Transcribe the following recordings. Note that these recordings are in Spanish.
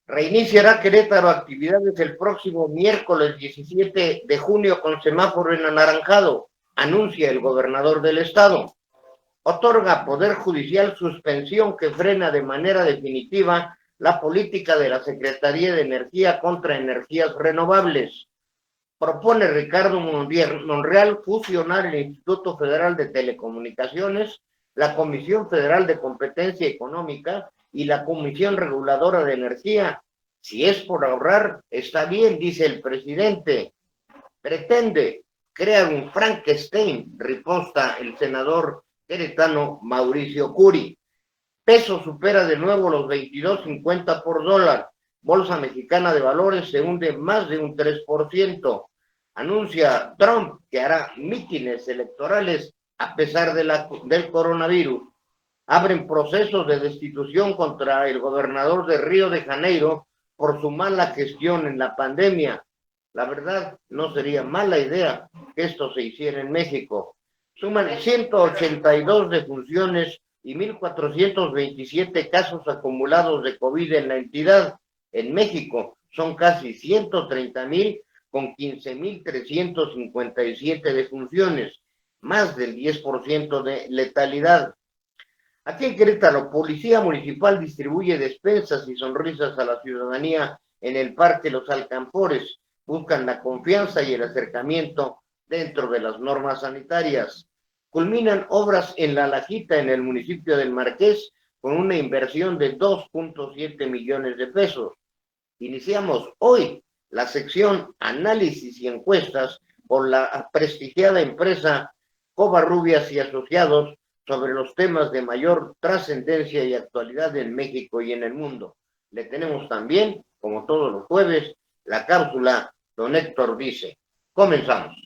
Reiniciará Querétaro actividades el próximo miércoles 17 de junio con semáforo en anaranjado, anuncia el gobernador del estado. Otorga Poder Judicial suspensión que frena de manera definitiva la política de la Secretaría de Energía contra energías renovables. Propone Ricardo Monreal fusionar el Instituto Federal de Telecomunicaciones, la Comisión Federal de Competencia Económica y la Comisión Reguladora de Energía. Si es por ahorrar, está bien, dice el presidente. Pretende crear un Frankenstein, riposta el senador queretano Mauricio Curi. Peso supera de nuevo los 22.50 por dólar. Bolsa Mexicana de Valores se hunde más de un 3%. Anuncia Trump que hará mítines electorales a pesar del coronavirus. Abren procesos de destitución contra el gobernador de Río de Janeiro por su mala gestión en la pandemia. La verdad, no sería mala idea que esto se hiciera en México. Suman 182 defunciones y 1.427 casos acumulados de COVID en la entidad. En México son casi 130,000 con 15,357 defunciones, más del 10% de letalidad. Aquí en Querétaro, Policía Municipal distribuye despensas y sonrisas a la ciudadanía en el Parque Los Alcampores. Buscan la confianza y el acercamiento dentro de las normas sanitarias. Culminan obras en La Lajita, en el municipio del Marqués, con una inversión de 2.7 millones de pesos. Iniciamos hoy la sección Análisis y Encuestas por la prestigiada empresa Covarrubias y Asociados sobre los temas de mayor trascendencia y actualidad en México y en el mundo. Le tenemos también, como todos los jueves, la cápsula Don Héctor Dice. Comenzamos.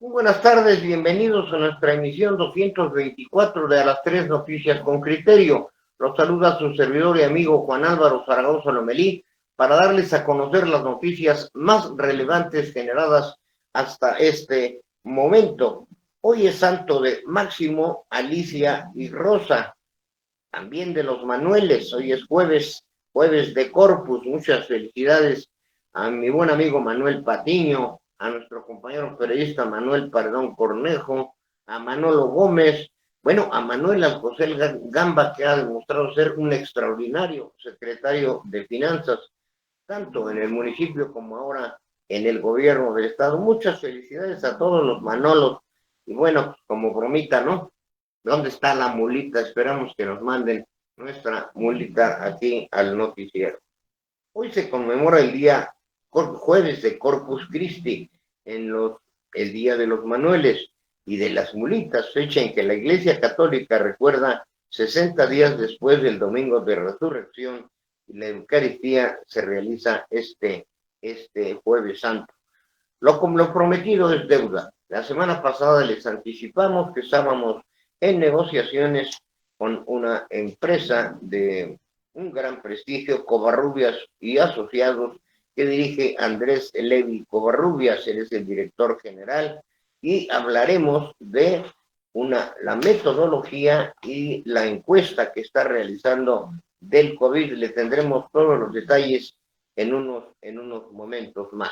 Muy buenas tardes, bienvenidos a nuestra emisión 224 de A las 3 Noticias con Criterio. Los saluda su servidor y amigo Juan Álvaro Zaragoza Lomelí para darles a conocer las noticias más relevantes generadas hasta este momento. Hoy es santo de Máximo, Alicia y Rosa, también de los Manueles. Hoy es jueves de Corpus. Muchas felicidades a mi buen amigo Manuel Patiño, a nuestro compañero periodista Manuel Perdón Cornejo, a Manolo Gómez, bueno, a Manuel Alcocel Gamba, que ha demostrado ser un extraordinario secretario de Finanzas, tanto en el municipio como ahora en el gobierno del estado. Muchas felicidades a todos los Manolos. Y bueno, como bromita, ¿no? ¿Dónde está la mulita? Esperamos que nos manden nuestra mulita aquí al noticiero. Hoy se conmemora el día jueves de Corpus Christi, el día de los Manueles y de las mulitas, fecha en que la Iglesia Católica recuerda 60 días después del Domingo de Resurrección y la Eucaristía se realiza este Jueves Santo. Lo prometido es deuda. La semana pasada les anticipamos que estábamos en negociaciones con una empresa de un gran prestigio, Covarrubias y Asociados, que dirige Andrés Levi Covarrubias. Él es el director general y hablaremos de la metodología y la encuesta que está realizando del COVID. Le tendremos todos los detalles en unos momentos más.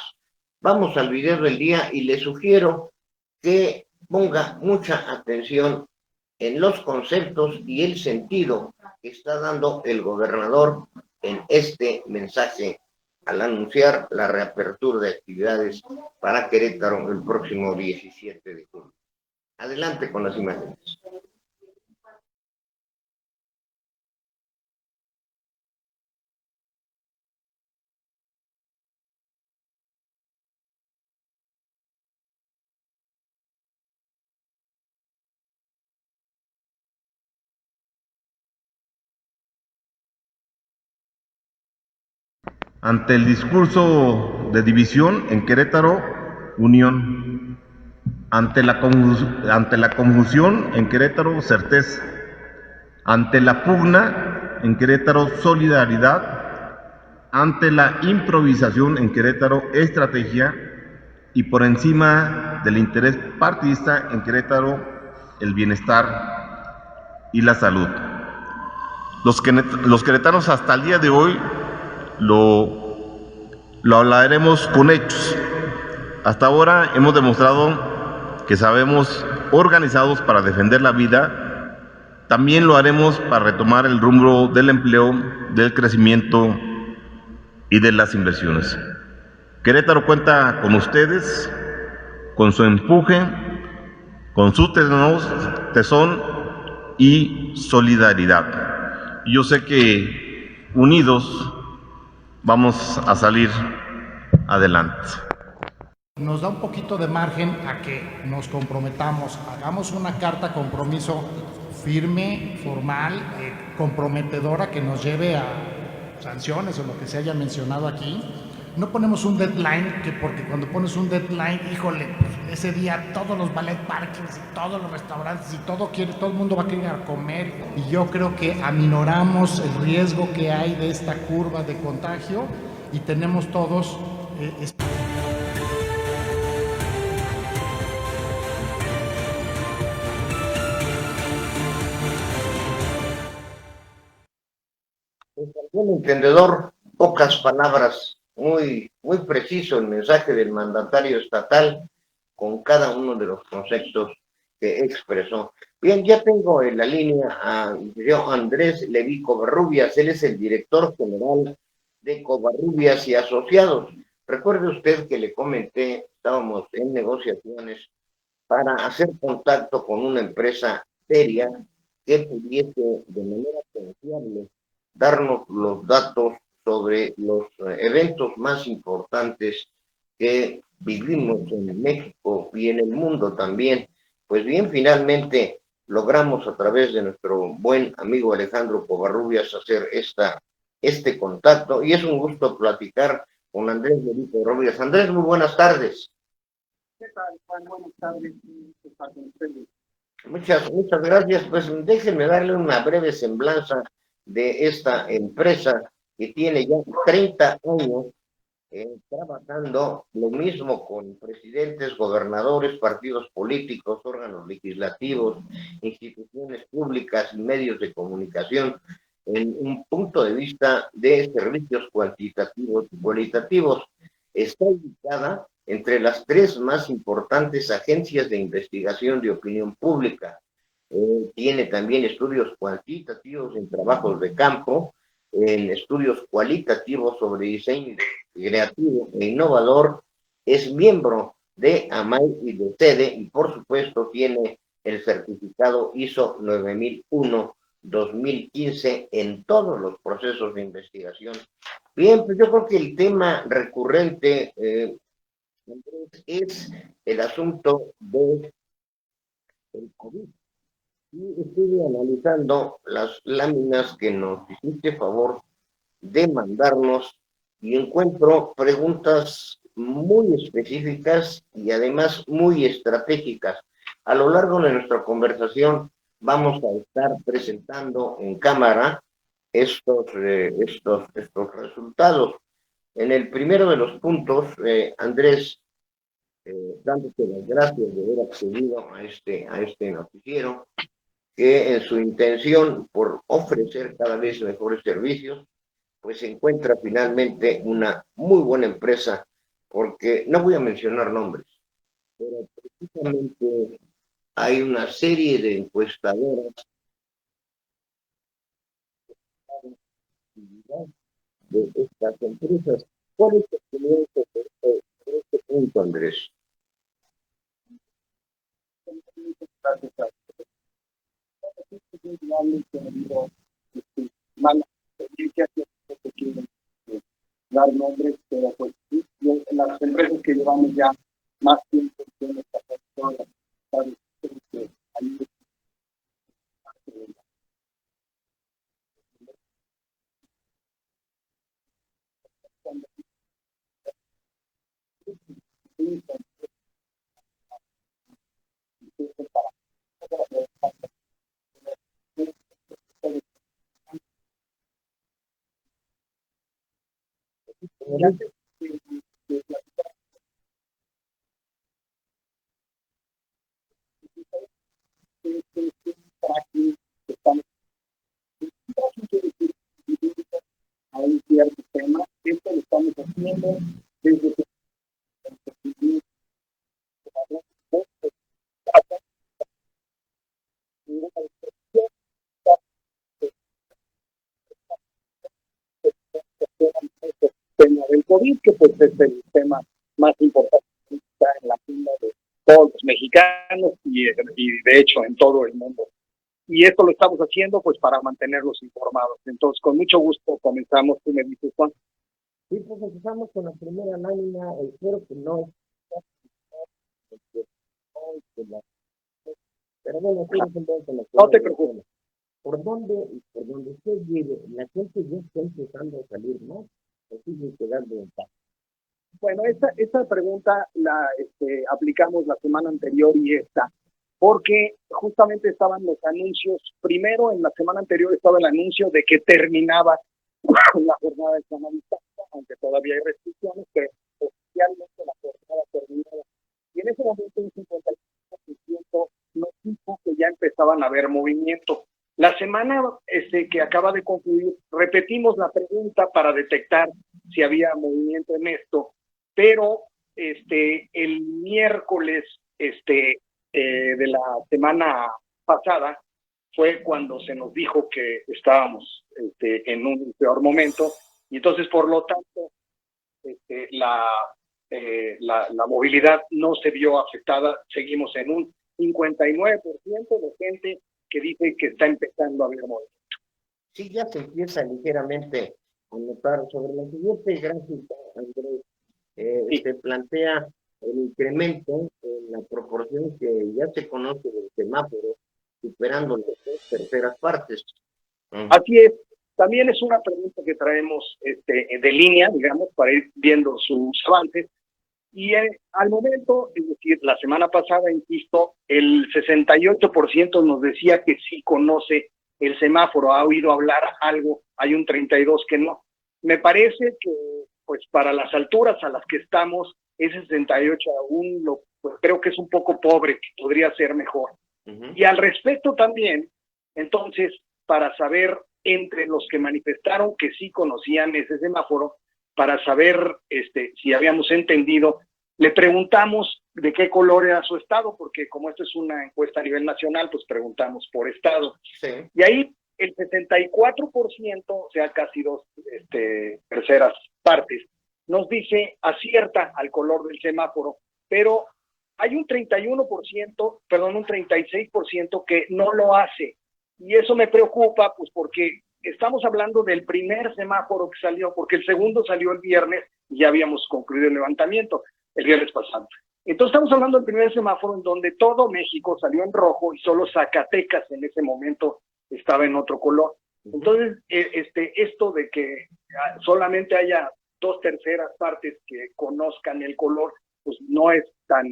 Vamos al video del día y le sugiero que ponga mucha atención en los conceptos y el sentido que está dando el gobernador en este mensaje al anunciar la reapertura de actividades para Querétaro el próximo 17 de junio. Adelante con las imágenes. Ante el discurso de división, en Querétaro, unión. Ante la confusión, en Querétaro, certeza. Ante la pugna, en Querétaro, solidaridad. Ante la improvisación, en Querétaro, estrategia. Y por encima del interés partidista, en Querétaro, el bienestar y la salud. Los queretanos hasta el día de hoy lo hablaremos con hechos. Hasta ahora hemos demostrado que sabemos organizados para defender la vida. También lo haremos para retomar el rumbo del empleo, del crecimiento y de las inversiones. Querétaro cuenta con ustedes, con su empuje, con su tesón y solidaridad. Yo sé que unidos vamos a salir adelante. Nos da un poquito de margen a que nos comprometamos, hagamos una carta compromiso firme, formal, comprometedora que nos lleve a sanciones o lo que se haya mencionado aquí. No ponemos un deadline, que porque cuando pones un deadline, híjole, pues ese día todos los ballet parkings y todos los restaurantes y todo el mundo va a querer ir a comer. Y yo creo que aminoramos el riesgo que hay de esta curva de contagio y tenemos todos Un entendedor, pocas palabras, muy preciso el mensaje del mandatario estatal con cada uno de los conceptos que expresó. Bien, ya tengo en la línea a yo, Andrés Leví Covarrubias, él es el director general de Covarrubias y Asociados. Recuerde usted que le comenté, estábamos en negociaciones para hacer contacto con una empresa seria que pudiese de manera confiable darnos los datos sobre los eventos más importantes que vivimos en México y en el mundo también. Pues bien, finalmente logramos a través de nuestro buen amigo Alejandro Covarrubias hacer este contacto y es un gusto platicar con Andrés Benito Covarrubias. Andrés, muy buenas tardes. ¿Qué tal, Juan? Buenas tardes. Con ustedes. Muchas gracias. Pues déjenme darle una breve semblanza de esta empresa que tiene ya 30 años trabajando lo mismo con presidentes, gobernadores, partidos políticos, órganos legislativos, instituciones públicas y medios de comunicación en un punto de vista de servicios cuantitativos y cualitativos. Está ubicada entre las tres más importantes agencias de investigación de opinión pública. Tiene también estudios cuantitativos en trabajos de campo, en estudios cualitativos sobre diseño creativo e innovador, es miembro de AMAI y de SEDE y por supuesto tiene el certificado ISO 9001-2015 en todos los procesos de investigación. Bien, pues yo creo que el tema recurrente es el asunto del COVID. Y estuve analizando las láminas que nos hiciste favor de mandarnos y encuentro preguntas muy específicas y además muy estratégicas. A lo largo de nuestra conversación vamos a estar presentando en cámara estos resultados. En el primero de los puntos, Andrés, dándote las gracias de haber accedido a este noticiero, que en su intención por ofrecer cada vez mejores servicios, pues se encuentra finalmente una muy buena empresa, porque no voy a mencionar nombres, pero precisamente hay una serie de encuestadoras de estas empresas. ¿Cuál es tu opinión sobre este punto, Andrés? Malas experiencias que quieren dar nombres, pero pues sí, las empresas que llevamos ya más tiempo en esta persona, sabes que ahí Y antes de platicar, tracking que estamos tracking quiere decir a un cierto tema. Esto lo estamos haciendo desde que tema del COVID, que pues es el tema más importante que está en la agenda de todos los mexicanos y de hecho en todo el mundo. Y esto lo estamos haciendo pues para mantenerlos informados. Entonces, con mucho gusto comenzamos. Tú me dices, Juan. Sí, pues empezamos con la primera lámina, espero que no pero bueno, sí, No te preocupes. por donde usted vive, la gente ya está empezando a salir, ¿no? O sigue quedando en paz. Bueno, esta pregunta la aplicamos la semana anterior y esta, porque justamente estaban los anuncios. Primero, en la semana anterior estaba el anuncio de que terminaba la jornada de Semana Santa, aunque todavía hay restricciones, pero oficialmente la jornada terminaba. Y en ese momento un 55% nos dijo que ya empezaban a haber movimiento. La semana que acaba de concluir, repetimos la pregunta para detectar si había movimiento en esto, pero el miércoles de la semana pasada fue cuando se nos dijo que estábamos en un peor momento, y entonces por lo tanto la movilidad no se vio afectada. Seguimos en un 59% de gente que dice que está empezando a haber movimiento. Sí, ya se empieza ligeramente a notar. Sobre la siguiente gráfica, Andrés, Sí. se plantea el incremento en la proporción que ya se conoce del semáforo, superando las 2/3 partes. Así es. También es una pregunta que traemos de línea, digamos, para ir viendo sus avances. Y al momento, es decir, la semana pasada, insisto, el 68% nos decía que sí conoce el semáforo, ha oído hablar algo, hay un 32% que no. Me parece que, pues, para las alturas a las que estamos, ese 68 aún pues, creo que es un poco pobre, que podría ser mejor. Y al respecto también, entonces, para saber entre los que manifestaron que sí conocían ese semáforo, para saber si habíamos entendido, le preguntamos de qué color era su estado, porque como esto es una encuesta a nivel nacional, pues preguntamos por estado. Sí. Y ahí el 74%, o sea, casi 2/3 partes, nos dice acierta al color del semáforo, pero hay un 36% que no lo hace. Y eso me preocupa, pues porque estamos hablando del primer semáforo que salió, porque el segundo salió el viernes y ya habíamos concluido el levantamiento el viernes pasado. Entonces estamos hablando del primer semáforo en donde todo México salió en rojo y solo Zacatecas en ese momento estaba en otro color. Entonces, esto de que solamente haya 2/3 partes que conozcan el color, pues no es tan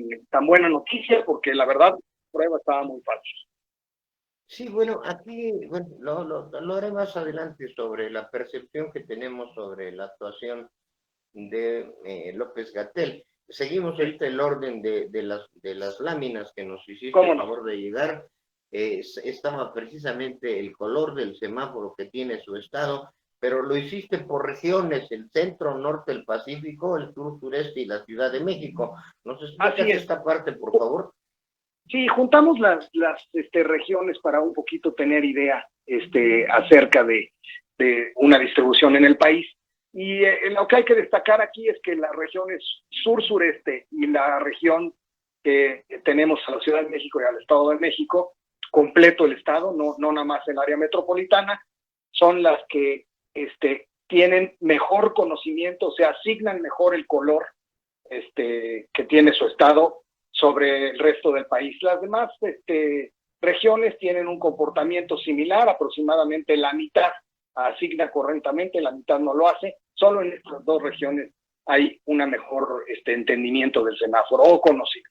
buena noticia, porque la verdad, la prueba estaba muy fácil. Sí, bueno, aquí lo haré más adelante sobre la percepción que tenemos sobre la actuación de López-Gatell. Seguimos ahorita el orden de las láminas que nos hiciste el favor de llegar. Estaba precisamente el color del semáforo que tiene su estado, pero lo hiciste por regiones: el centro, norte, el Pacífico, el sur, sureste y la Ciudad de México. ¿Nos explicas esta parte, por favor? Sí, juntamos las regiones para un poquito tener idea acerca de una distribución en el país. Y lo que hay que destacar aquí es que las regiones sur-sureste y la región que tenemos a la Ciudad de México y al Estado de México, completo el estado, no nada más el área metropolitana, son las que tienen mejor conocimiento, o sea, asignan mejor el color que tiene su estado sobre el resto del país. Las demás regiones tienen un comportamiento similar, aproximadamente la mitad asigna correctamente, la mitad no lo hace. Solo en estas dos regiones hay una mejor entendimiento del semáforo o conocimiento.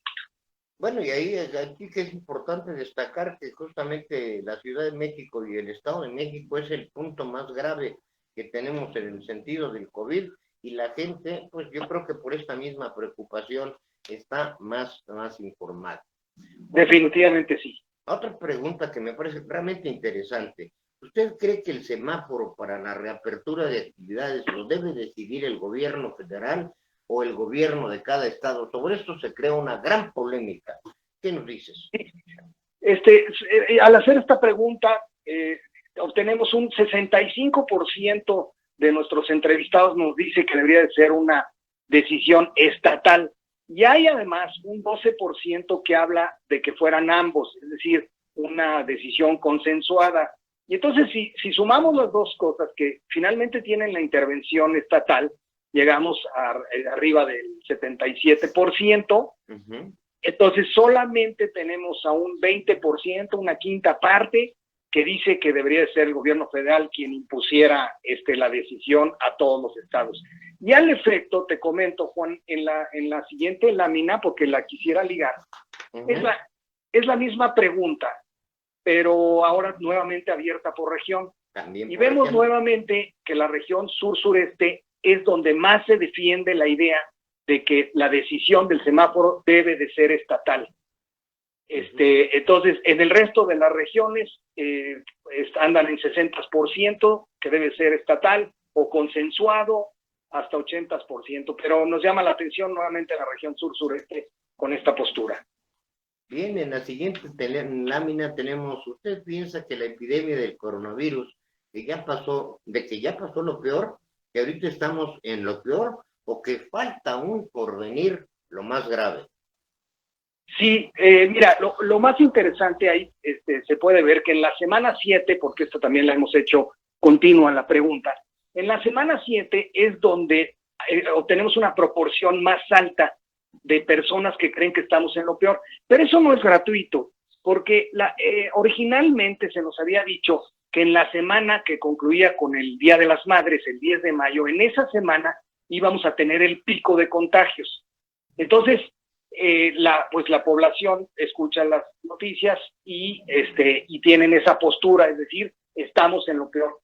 Bueno, y aquí que es importante destacar que justamente la Ciudad de México y el Estado de México es el punto más grave que tenemos en el sentido del COVID, y la gente, pues yo creo que por esta misma preocupación está más informada. Definitivamente sí. Otra pregunta que me parece realmente interesante. ¿Usted cree que el semáforo para la reapertura de actividades lo debe decidir el gobierno federal o el gobierno de cada estado? Sobre esto se crea una gran polémica. ¿Qué nos dices? Al hacer esta pregunta, obtenemos un 65% de nuestros entrevistados nos dice que debería de ser una decisión estatal. Y hay además un 12% que habla de que fueran ambos, es decir, una decisión consensuada. Y entonces, si sumamos las dos cosas que finalmente tienen la intervención estatal, llegamos arriba del 77%. Uh-huh. Entonces, solamente tenemos a un 20%, una quinta parte, que dice que debería ser el gobierno federal quien impusiera la decisión a todos los estados. Y al efecto, te comento, Juan, en la siguiente lámina, porque la quisiera ligar, uh-huh. es la misma pregunta, pero ahora nuevamente abierta por región. También y vemos región. Nuevamente que la región sur-sureste es donde más se defiende la idea de que la decisión del semáforo debe de ser estatal. Entonces, en el resto de las regiones andan en 60% que debe ser estatal o consensuado hasta 80%, pero nos llama la atención nuevamente la región sur-sureste con esta postura. Bien, en la siguiente lámina tenemos, ¿usted piensa que la epidemia del coronavirus, que ya pasó lo peor, que ahorita estamos en lo peor, o que falta aún por venir lo más grave? Sí, mira, lo más interesante ahí se puede ver que en la semana 7, porque esta también la hemos hecho continua en la pregunta, en la semana 7 es donde obtenemos una proporción más alta de personas que creen que estamos en lo peor, pero eso no es gratuito, porque originalmente se nos había dicho que en la semana que concluía con el Día de las Madres, el 10 de mayo, en esa semana íbamos a tener el pico de contagios. Entonces, la población escucha las noticias y tienen esa postura, es decir, estamos en lo peor.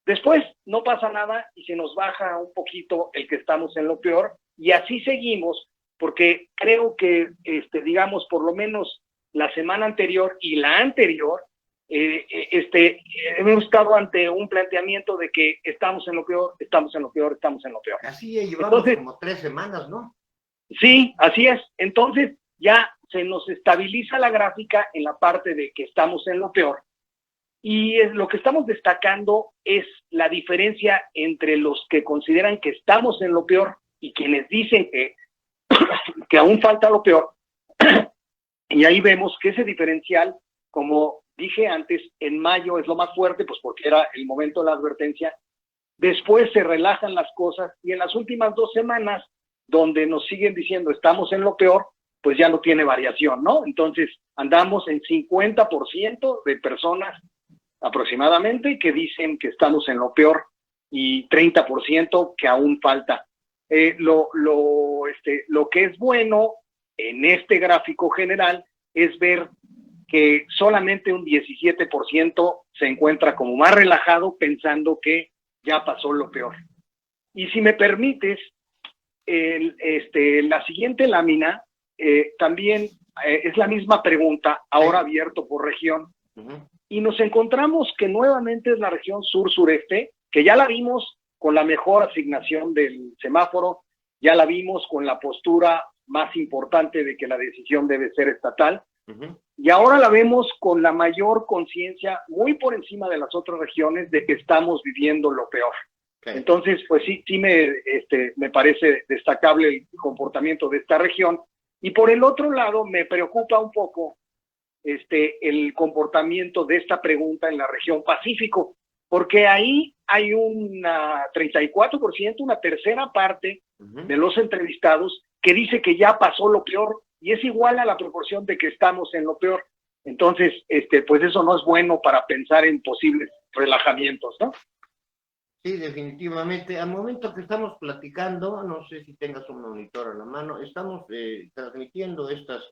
Después no pasa nada y se nos baja un poquito el que estamos en lo peor y así seguimos, porque creo que, digamos, por lo menos la semana anterior y la anterior, hemos estado ante un planteamiento de que estamos en lo peor, estamos en lo peor, estamos en lo peor. Así llevamos como 3 semanas, ¿no? Sí, así es. Entonces ya se nos estabiliza la gráfica en la parte de que estamos en lo peor. Y lo que estamos destacando es la diferencia entre los que consideran que estamos en lo peor y quienes dicen que aún falta lo peor. Y ahí vemos que ese diferencial, como dije antes, en mayo es lo más fuerte, pues porque era el momento de la advertencia. Después se relajan las cosas y en las últimas 2 semanas, donde nos siguen diciendo estamos en lo peor, pues ya no tiene variación, ¿no? Entonces andamos en 50% de personas aproximadamente que dicen que estamos en lo peor y 30% que aún falta. Lo que es bueno en este gráfico general es ver que solamente un 17% se encuentra como más relajado pensando que ya pasó lo peor. Y si me permites, la siguiente lámina también es la misma pregunta, ahora abierto por región, uh-huh. Y nos encontramos que nuevamente es la región sur-sureste, que ya la vimos con la mejor asignación del semáforo, ya la vimos con la postura más importante de que la decisión debe ser estatal, uh-huh. Y ahora la vemos con la mayor conciencia, muy por encima de las otras regiones, de que estamos viviendo lo peor. Okay. Entonces, pues sí me parece destacable el comportamiento de esta región. Y por el otro lado, me preocupa un poco el comportamiento de esta pregunta en la región Pacífico, porque ahí hay un 34%, una tercera parte uh-huh. de los entrevistados que dice que ya pasó lo peor y es igual a la proporción de que estamos en lo peor. Entonces, pues eso no es bueno para pensar en posibles relajamientos, ¿no? Sí, definitivamente. Al momento que estamos platicando, no sé si tengas un monitor a la mano, estamos transmitiendo estas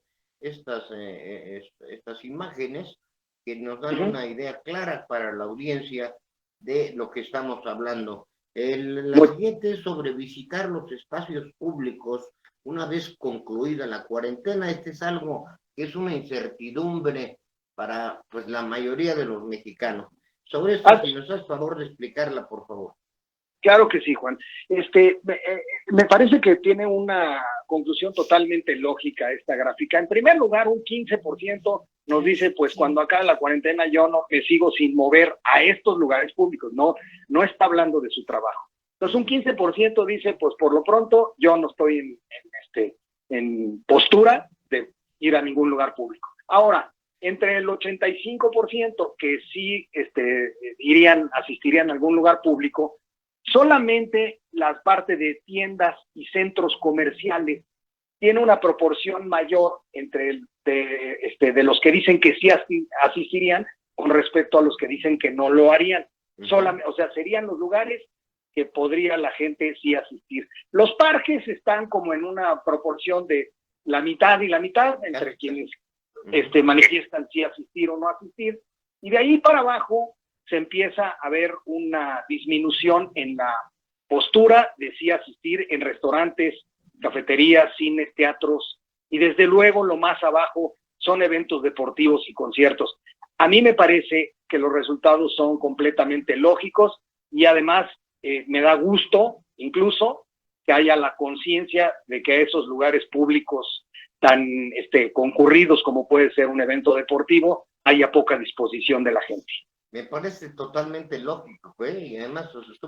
imágenes que nos dan uh-huh. una idea clara para la audiencia de lo que estamos hablando. La siguiente es sobre visitar los espacios públicos una vez concluida la cuarentena. Este es algo que es una incertidumbre para pues la mayoría de los mexicanos. Sobre esto, si nos haces favor de explicarla, por favor. Claro que sí, Juan. Me parece que tiene una conclusión totalmente lógica esta gráfica. En primer lugar, un 15% nos dice, pues cuando acabe la cuarentena yo no me sigo sin mover a estos lugares públicos, no está hablando de su trabajo. Entonces un 15% dice, pues por lo pronto yo no estoy en postura de ir a ningún lugar público. Ahora, entre el 85% que sí asistirían a algún lugar público, solamente la parte de tiendas y centros comerciales tiene una proporción mayor entre de los que dicen que sí asistirían con respecto a los que dicen que no lo harían. Solamente, o sea, serían los lugares que podría la gente sí asistir. Los parques están como en una proporción de la mitad y la mitad entre quienes manifiestan si asistir o no asistir, y de ahí para abajo se empieza a ver una disminución en la postura de sí asistir en restaurantes, cafeterías, cines, teatros, y desde luego lo más abajo son eventos deportivos y conciertos. A mí me parece que los resultados son completamente lógicos y además me da gusto incluso que haya la conciencia de que esos lugares públicos tan concurridos como puede ser un evento deportivo, haya poca disposición de la gente. Me parece totalmente lógico, y además es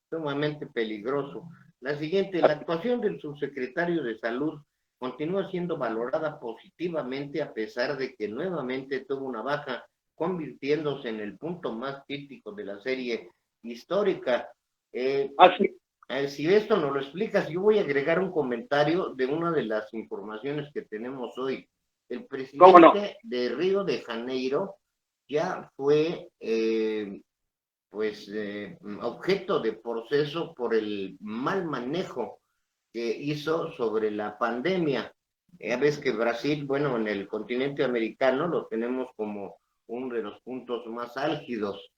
sumamente peligroso. La siguiente, la actuación del subsecretario de Salud continúa siendo valorada positivamente a pesar de que nuevamente tuvo una baja, convirtiéndose en el punto más crítico de la serie histórica. Si esto nos lo explicas, yo voy a agregar un comentario de una de las informaciones que tenemos hoy. El presidente de Río de Janeiro ya fue objeto de proceso por el mal manejo que hizo sobre la pandemia. Ya ves que Brasil, en el continente americano lo tenemos como uno de los puntos más álgidos.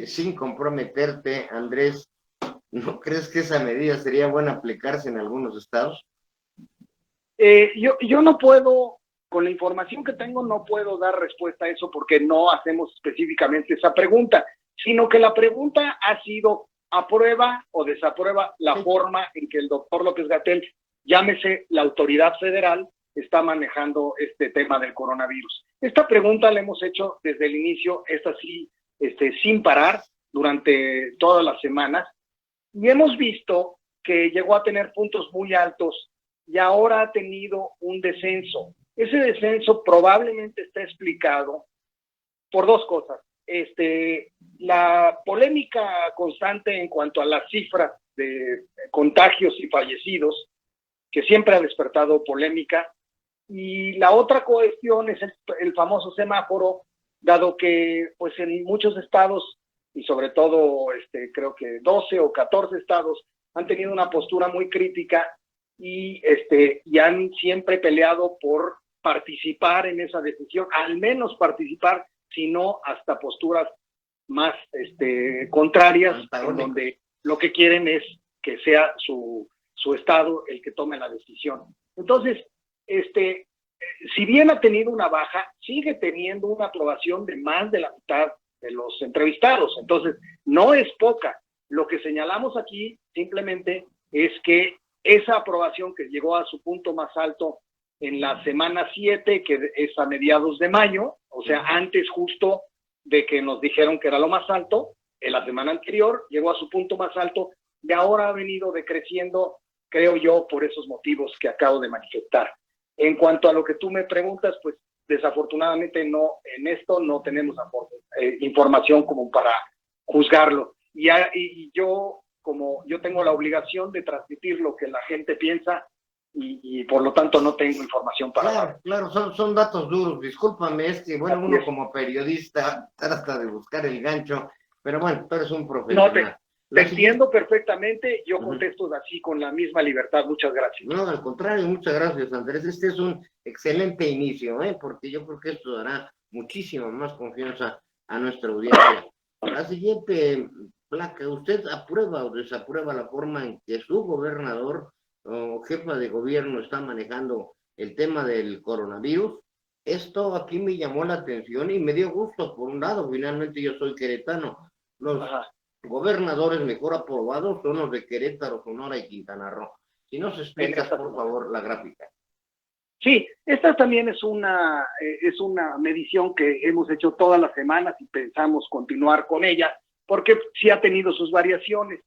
Sin comprometerte, Andrés, ¿no crees que esa medida sería buena aplicarse en algunos estados? Yo no puedo, con la información que tengo, no puedo dar respuesta a eso porque no hacemos específicamente esa pregunta, sino que la pregunta ha sido aprueba o desaprueba la forma en que el doctor López-Gatell, llámese la autoridad federal, está manejando este tema del coronavirus. Esta pregunta la hemos hecho desde el inicio, sin parar durante todas las semanas, y hemos visto que llegó a tener puntos muy altos y ahora ha tenido un descenso. Ese descenso probablemente está explicado por dos cosas. La polémica constante en cuanto a las cifras de contagios y fallecidos, que siempre ha despertado polémica, y la otra cuestión es el famoso semáforo, dado que pues en muchos estados, y sobre todo creo que 12 o 14 estados, han tenido una postura muy crítica y han siempre peleado por participar en esa decisión, al menos participar, sino hasta posturas más contrarias, en donde lo que quieren es que sea su estado el que tome la decisión. Entonces, si bien ha tenido una baja, sigue teniendo una aprobación de más de la mitad de los entrevistados. Entonces, no es poca. Lo que señalamos aquí simplemente es que esa aprobación que llegó a su punto más alto en la semana 7, que es a mediados de mayo, o sea, antes justo de que nos dijeron que era lo más alto, en la semana anterior llegó a su punto más alto, y ahora ha venido decreciendo, creo yo, por esos motivos que acabo de manifestar. En cuanto a lo que tú me preguntas, pues desafortunadamente en esto no tenemos información como para juzgarlo. Y yo, como yo tengo la obligación de transmitir lo que la gente piensa, y por lo tanto no tengo información para dar. Claro, son datos duros, discúlpame, es que uno como periodista trata de buscar el gancho, pero tú eres un profesional. Te entiendo perfectamente, yo contesto así con la misma libertad, muchas gracias. No, al contrario, muchas gracias, Andrés. Este es un excelente inicio, porque yo creo que esto dará muchísima más confianza a nuestra audiencia. La siguiente Placa, ¿usted aprueba o desaprueba la forma en que su gobernador o jefa de gobierno está manejando el tema del coronavirus? Esto aquí me llamó la atención y me dio gusto. Por un lado, finalmente yo soy queretano. Los gobernadores mejor aprobados son los de Querétaro, Sonora y Quintana Roo. Si nos explicas, por favor, la gráfica. Sí, esta también es una medición que hemos hecho todas las semanas y pensamos continuar con ella, porque sí ha tenido sus variaciones.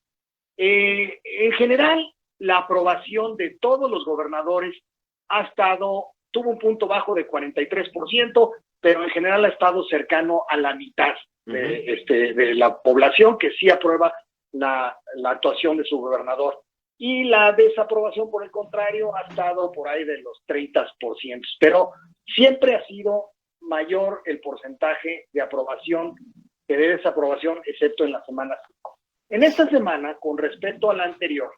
En general, la aprobación de todos los gobernadores tuvo un punto bajo de 43%, pero en general ha estado cercano a la mitad de la población que sí aprueba la actuación de su gobernador. Y la desaprobación, por el contrario, ha estado por ahí de los 30%, pero siempre ha sido mayor el porcentaje de aprobación que de desaprobación, excepto en la semana 5. En esta semana, con respecto a la anterior,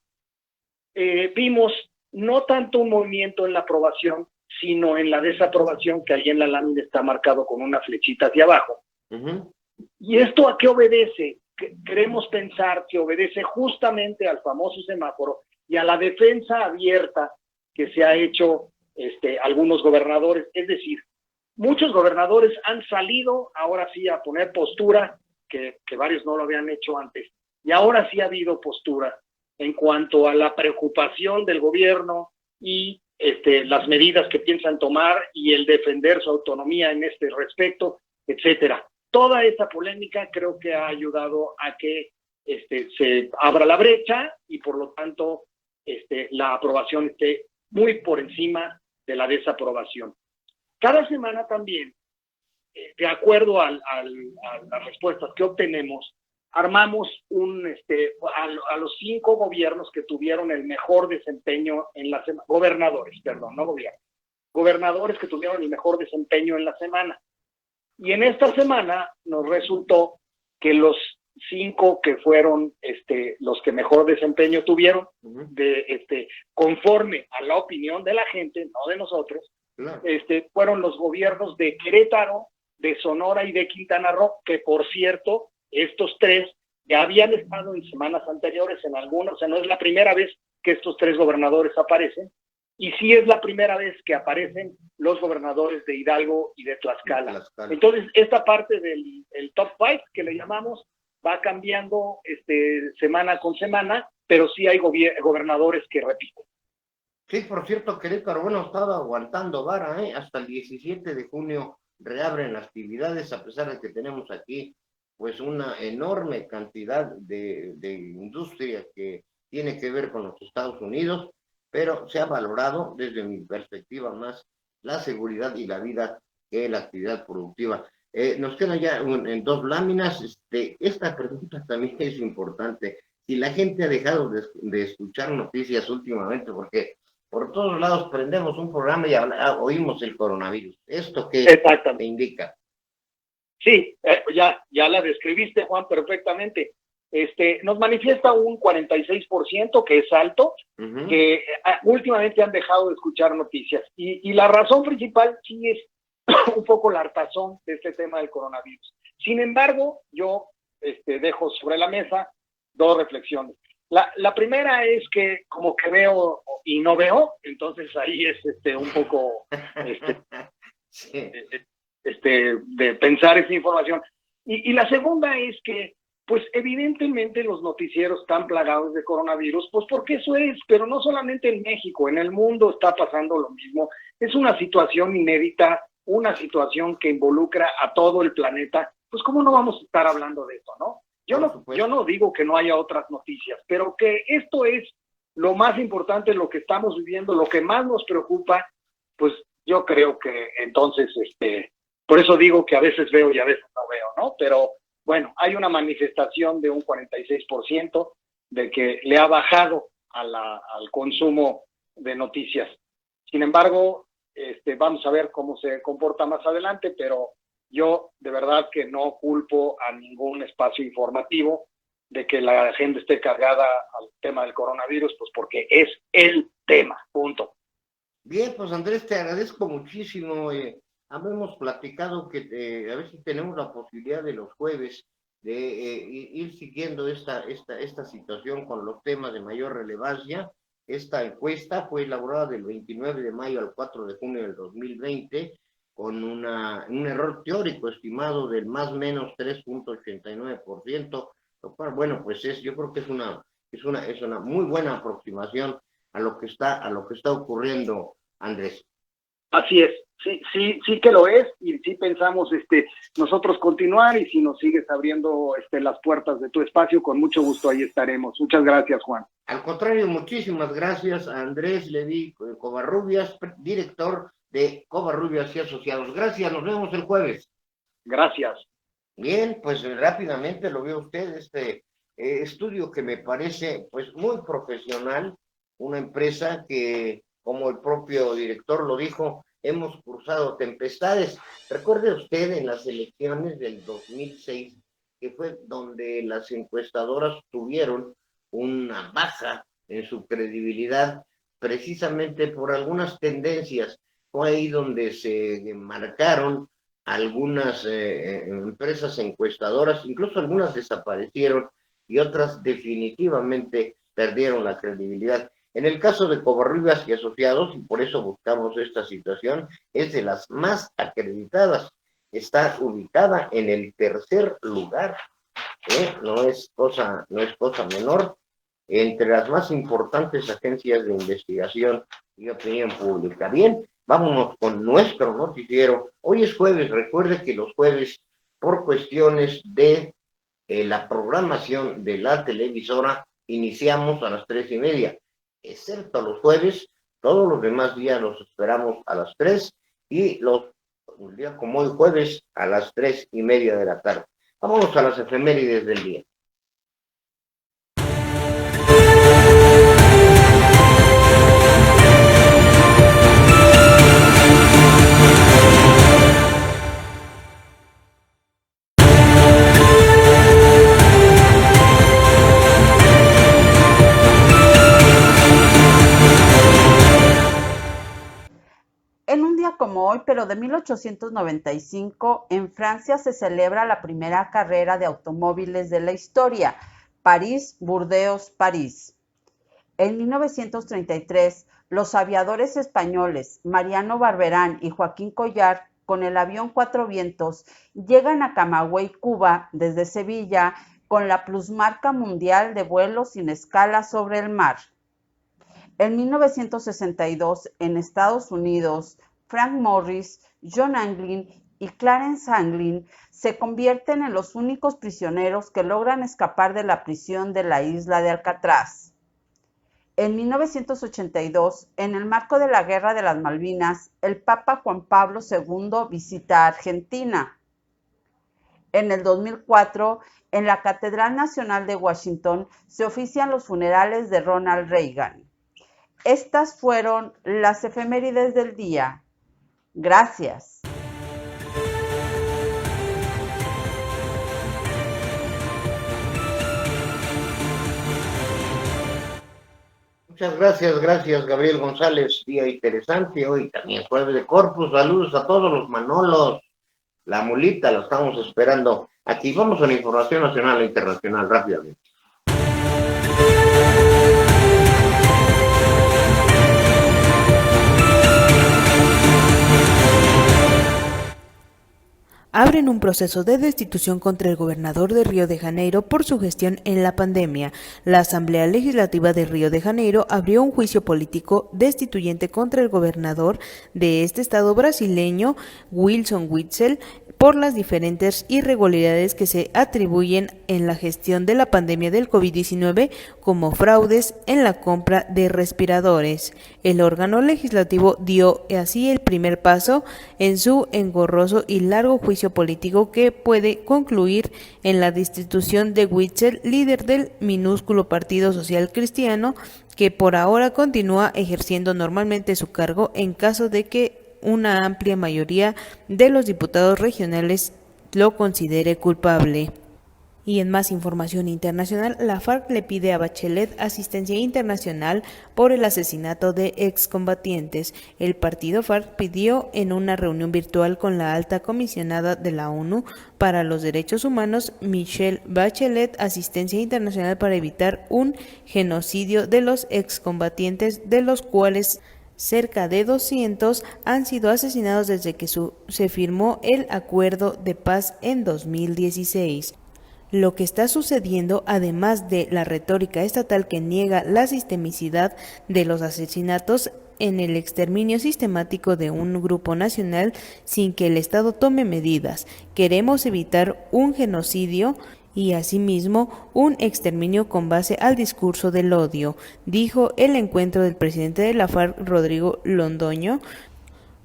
vimos no tanto un movimiento en la aprobación, sino en la desaprobación, que ahí en la lámina está marcado con una flechita hacia abajo. ¿Y esto a qué obedece? Queremos pensar que obedece justamente al famoso semáforo y a la defensa abierta que se ha hecho algunos gobernadores. Es decir, muchos gobernadores han salido ahora sí a poner postura, que varios no lo habían hecho antes, y ahora sí ha habido postura en cuanto a la preocupación del gobierno y las medidas que piensan tomar y el defender su autonomía en este respecto, etcétera. Toda esa polémica creo que ha ayudado a que se abra la brecha y por lo tanto la aprobación esté muy por encima de la desaprobación. Cada semana también, de acuerdo a las respuestas que obtenemos, armamos a los 5 gobiernos que tuvieron el mejor desempeño en la semana, gobernadores que tuvieron el mejor desempeño en la semana. Y en esta semana nos resultó que los 5 que fueron los que mejor desempeño tuvieron, conforme a la opinión de la gente, no de nosotros, claro, fueron los gobiernos de Querétaro, de Sonora y de Quintana Roo, que por cierto, estos 3 ya habían estado en semanas anteriores en algunas, o sea, no es la primera vez que estos 3 gobernadores aparecen, y sí es la primera vez que aparecen los gobernadores de Hidalgo y de Tlaxcala. Entonces, esta parte del top 5, que le llamamos, va cambiando semana con semana, pero sí hay gobernadores que repiten. Sí, por cierto, Querétaro, bueno, estaba aguantando vara, hasta el 17 de junio reabren actividades, a pesar de que tenemos aquí pues una enorme cantidad de industria que tiene que ver con los Estados Unidos, pero se ha valorado desde mi perspectiva más la seguridad y la vida que la actividad productiva. Nos quedan ya en 2 láminas. Esta pregunta también es importante. Si la gente ha dejado de escuchar noticias últimamente, porque por todos lados prendemos un programa y oímos el coronavirus. ¿Esto qué te indica? Sí, ya la describiste, Juan, perfectamente. Nos manifiesta un 46%, que es alto, que últimamente han dejado de escuchar noticias. Y la razón principal sí es un poco la hartazón de este tema del coronavirus. Sin embargo, yo dejo sobre la mesa 2 reflexiones. La primera es que como que veo y no veo, entonces ahí es un poco sí, de pensar esa información. Y la segunda es que pues evidentemente los noticieros están plagados de coronavirus, pues porque eso es, pero no solamente en México, en el mundo está pasando lo mismo. Es una situación inédita, una situación que involucra a todo el planeta, pues cómo no vamos a estar hablando de esto, ¿no? Yo no digo que no haya otras noticias, pero que esto es lo más importante, lo que estamos viviendo, lo que más nos preocupa, pues yo creo que entonces, por eso digo que a veces veo y a veces no veo, ¿no? Pero bueno, hay una manifestación de un 46% de que le ha bajado al consumo de noticias. Sin embargo, vamos a ver cómo se comporta más adelante, pero yo de verdad que no culpo a ningún espacio informativo de que la agenda esté cargada al tema del coronavirus, pues porque es el tema, punto. Bien, pues Andrés, te agradezco muchísimo. Habíamos platicado que a ver si tenemos la posibilidad de los jueves ir siguiendo esta situación con los temas de mayor relevancia. Esta encuesta fue elaborada del 29 de mayo al 4 de junio del 2020 con un error teórico estimado del más o menos 3.89%, lo cual, bueno, pues yo creo que es una muy buena aproximación a lo que está ocurriendo, Andrés. Así es, sí que lo es, y sí pensamos nosotros continuar, y si nos sigues abriendo las puertas de tu espacio, con mucho gusto ahí estaremos. Muchas gracias, Juan. Al contrario, muchísimas gracias a Andrés Levi Covarrubias, director de Covarrubias y Asociados. Gracias, nos vemos el jueves. Gracias. Bien, pues rápidamente lo vio usted, estudio que me parece pues muy profesional, una empresa que, como el propio director lo dijo, hemos cruzado tempestades. Recuerde usted en las elecciones del 2006, que fue donde las encuestadoras tuvieron una baja en su credibilidad, precisamente por algunas tendencias. Fue ahí donde se marcaron algunas empresas encuestadoras, incluso algunas desaparecieron y otras definitivamente perdieron la credibilidad. En el caso de Covarrubias y Asociados, y por eso buscamos esta situación, es de las más acreditadas. Está ubicada en el tercer lugar, no es cosa menor, entre las más importantes agencias de investigación y opinión pública. Bien, vámonos con nuestro noticiero. Hoy es jueves, recuerde que los jueves, por cuestiones de la programación de la televisora, iniciamos a las 3:30. Excepto los jueves, todos los demás días los esperamos a las 3, y un día como hoy jueves a las 3:30 de la tarde. Vámonos a las efemérides del día. En un día como hoy, pero de 1895, en Francia se celebra la primera carrera de automóviles de la historia, París-Burdeos-París. En 1933, los aviadores españoles Mariano Barberán y Joaquín Collar, con el avión Cuatro Vientos, llegan a Camagüey, Cuba, desde Sevilla, con la plusmarca mundial de vuelos sin escala sobre el mar. En 1962, en Estados Unidos, Frank Morris, John Anglin y Clarence Anglin se convierten en los únicos prisioneros que logran escapar de la prisión de la isla de Alcatraz. En 1982, en el marco de la Guerra de las Malvinas, el Papa Juan Pablo II visita Argentina. En el 2004, en la Catedral Nacional de Washington, se ofician los funerales de Ronald Reagan. Estas fueron las efemérides del día. Gracias. Muchas gracias Gabriel González, día interesante hoy, también jueves de Corpus. Saludos a todos los Manolos, la mulita, la estamos esperando. Aquí vamos a la información nacional e internacional rápidamente. Abren un proceso de destitución contra el gobernador de Río de Janeiro por su gestión en la pandemia. La Asamblea Legislativa de Río de Janeiro abrió un juicio político destituyente contra el gobernador de este estado brasileño, Wilson Witzel, por las diferentes irregularidades que se atribuyen en la gestión de la pandemia del COVID-19 como fraudes en la compra de respiradores. El órgano legislativo dio así el primer paso en su engorroso y largo juicio político que puede concluir en la destitución de Witzel, líder del minúsculo Partido Social Cristiano, que por ahora continúa ejerciendo normalmente su cargo en caso de que una amplia mayoría de los diputados regionales lo considere culpable. Y en más información internacional, la FARC le pide a Bachelet asistencia internacional por el asesinato de excombatientes. El partido FARC pidió en una reunión virtual con la alta comisionada de la ONU para los Derechos Humanos, Michelle Bachelet, asistencia internacional para evitar un genocidio de los excombatientes, de los cuales cerca de 200 han sido asesinados desde que se firmó el acuerdo de paz en 2016. Lo que está sucediendo, además de la retórica estatal que niega la sistemicidad de los asesinatos en el exterminio sistemático de un grupo nacional sin que el Estado tome medidas. Queremos evitar un genocidio y asimismo un exterminio con base al discurso del odio, dijo el encuentro del presidente de la FARC, Rodrigo Londoño,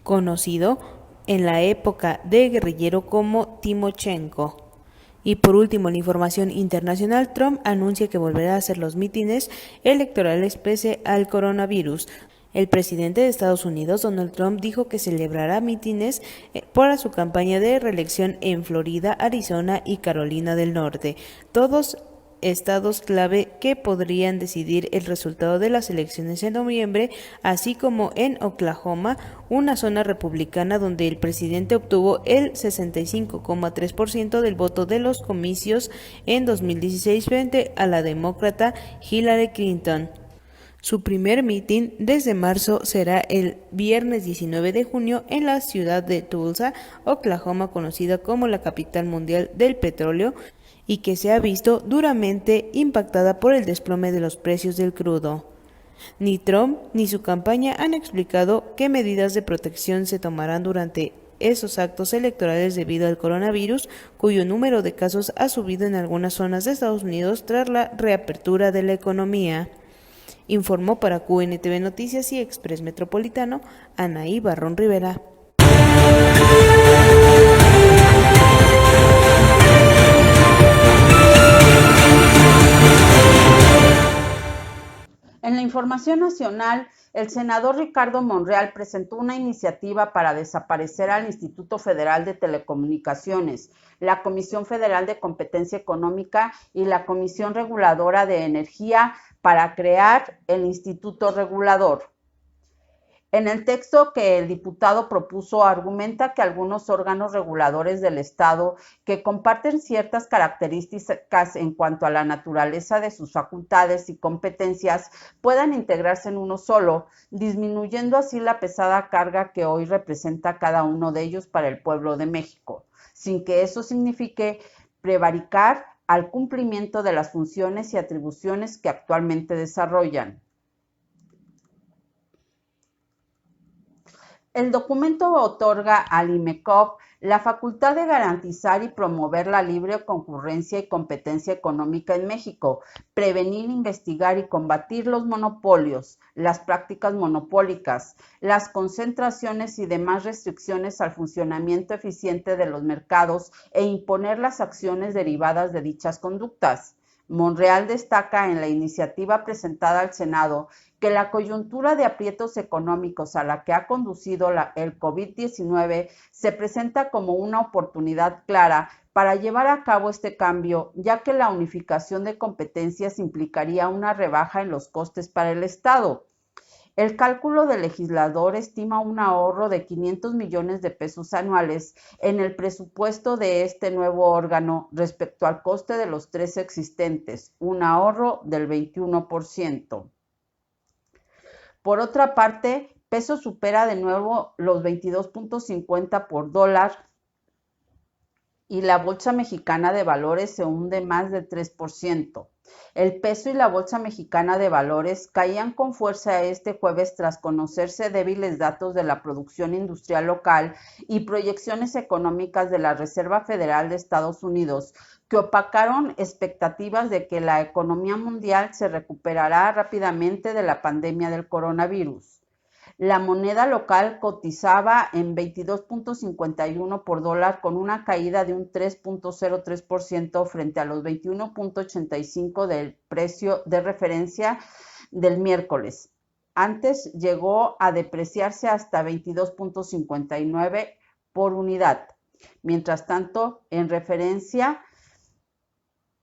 conocido en la época de guerrillero como Timochenko. Y por último, la información internacional, Trump anuncia que volverá a hacer los mítines electorales pese al coronavirus. El presidente de Estados Unidos, Donald Trump, dijo que celebrará mítines para su campaña de reelección en Florida, Arizona y Carolina del Norte, todos estados clave que podrían decidir el resultado de las elecciones en noviembre, así como en Oklahoma, una zona republicana donde el presidente obtuvo el 65,3% del voto de los comicios en 2016 frente a la demócrata Hillary Clinton. Su primer mitin desde marzo será el viernes 19 de junio en la ciudad de Tulsa, Oklahoma, conocida como la capital mundial del petróleo, y que se ha visto duramente impactada por el desplome de los precios del crudo. Ni Trump ni su campaña han explicado qué medidas de protección se tomarán durante esos actos electorales debido al coronavirus, cuyo número de casos ha subido en algunas zonas de Estados Unidos tras la reapertura de la economía. Informó para QNTV Noticias y Express Metropolitano, Anaí Barrón Rivera. En la información nacional, el senador Ricardo Monreal presentó una iniciativa para desaparecer al Instituto Federal de Telecomunicaciones, la Comisión Federal de Competencia Económica y la Comisión Reguladora de Energía para crear el Instituto Regulador. En el texto que el diputado propuso, argumenta que algunos órganos reguladores del Estado que comparten ciertas características en cuanto a la naturaleza de sus facultades y competencias puedan integrarse en uno solo, disminuyendo así la pesada carga que hoy representa cada uno de ellos para el pueblo de México, sin que eso signifique prevaricar al cumplimiento de las funciones y atribuciones que actualmente desarrollan. El documento otorga al IMECOP la facultad de garantizar y promover la libre concurrencia y competencia económica en México, prevenir, investigar y combatir los monopolios, las prácticas monopólicas, las concentraciones y demás restricciones al funcionamiento eficiente de los mercados e imponer las acciones derivadas de dichas conductas. Monreal destaca en la iniciativa presentada al Senado que la coyuntura de aprietos económicos a la que ha conducido el COVID-19 se presenta como una oportunidad clara para llevar a cabo este cambio, ya que la unificación de competencias implicaría una rebaja en los costes para el Estado. El cálculo del legislador estima un ahorro de 500 millones de pesos anuales en el presupuesto de este nuevo órgano respecto al coste de los 3 existentes, un ahorro del 21%. Por otra parte, peso supera de nuevo los 22.50 por dólar y la Bolsa Mexicana de Valores se hunde más de 3%. El peso y la Bolsa Mexicana de Valores caían con fuerza este jueves tras conocerse débiles datos de la producción industrial local y proyecciones económicas de la Reserva Federal de Estados Unidos, que opacaron expectativas de que la economía mundial se recuperará rápidamente de la pandemia del coronavirus. La moneda local cotizaba en 22.51 por dólar con una caída de un 3.03% frente a los 21.85 del precio de referencia del miércoles. Antes llegó a depreciarse hasta 22.59 por unidad. Mientras tanto, en referencia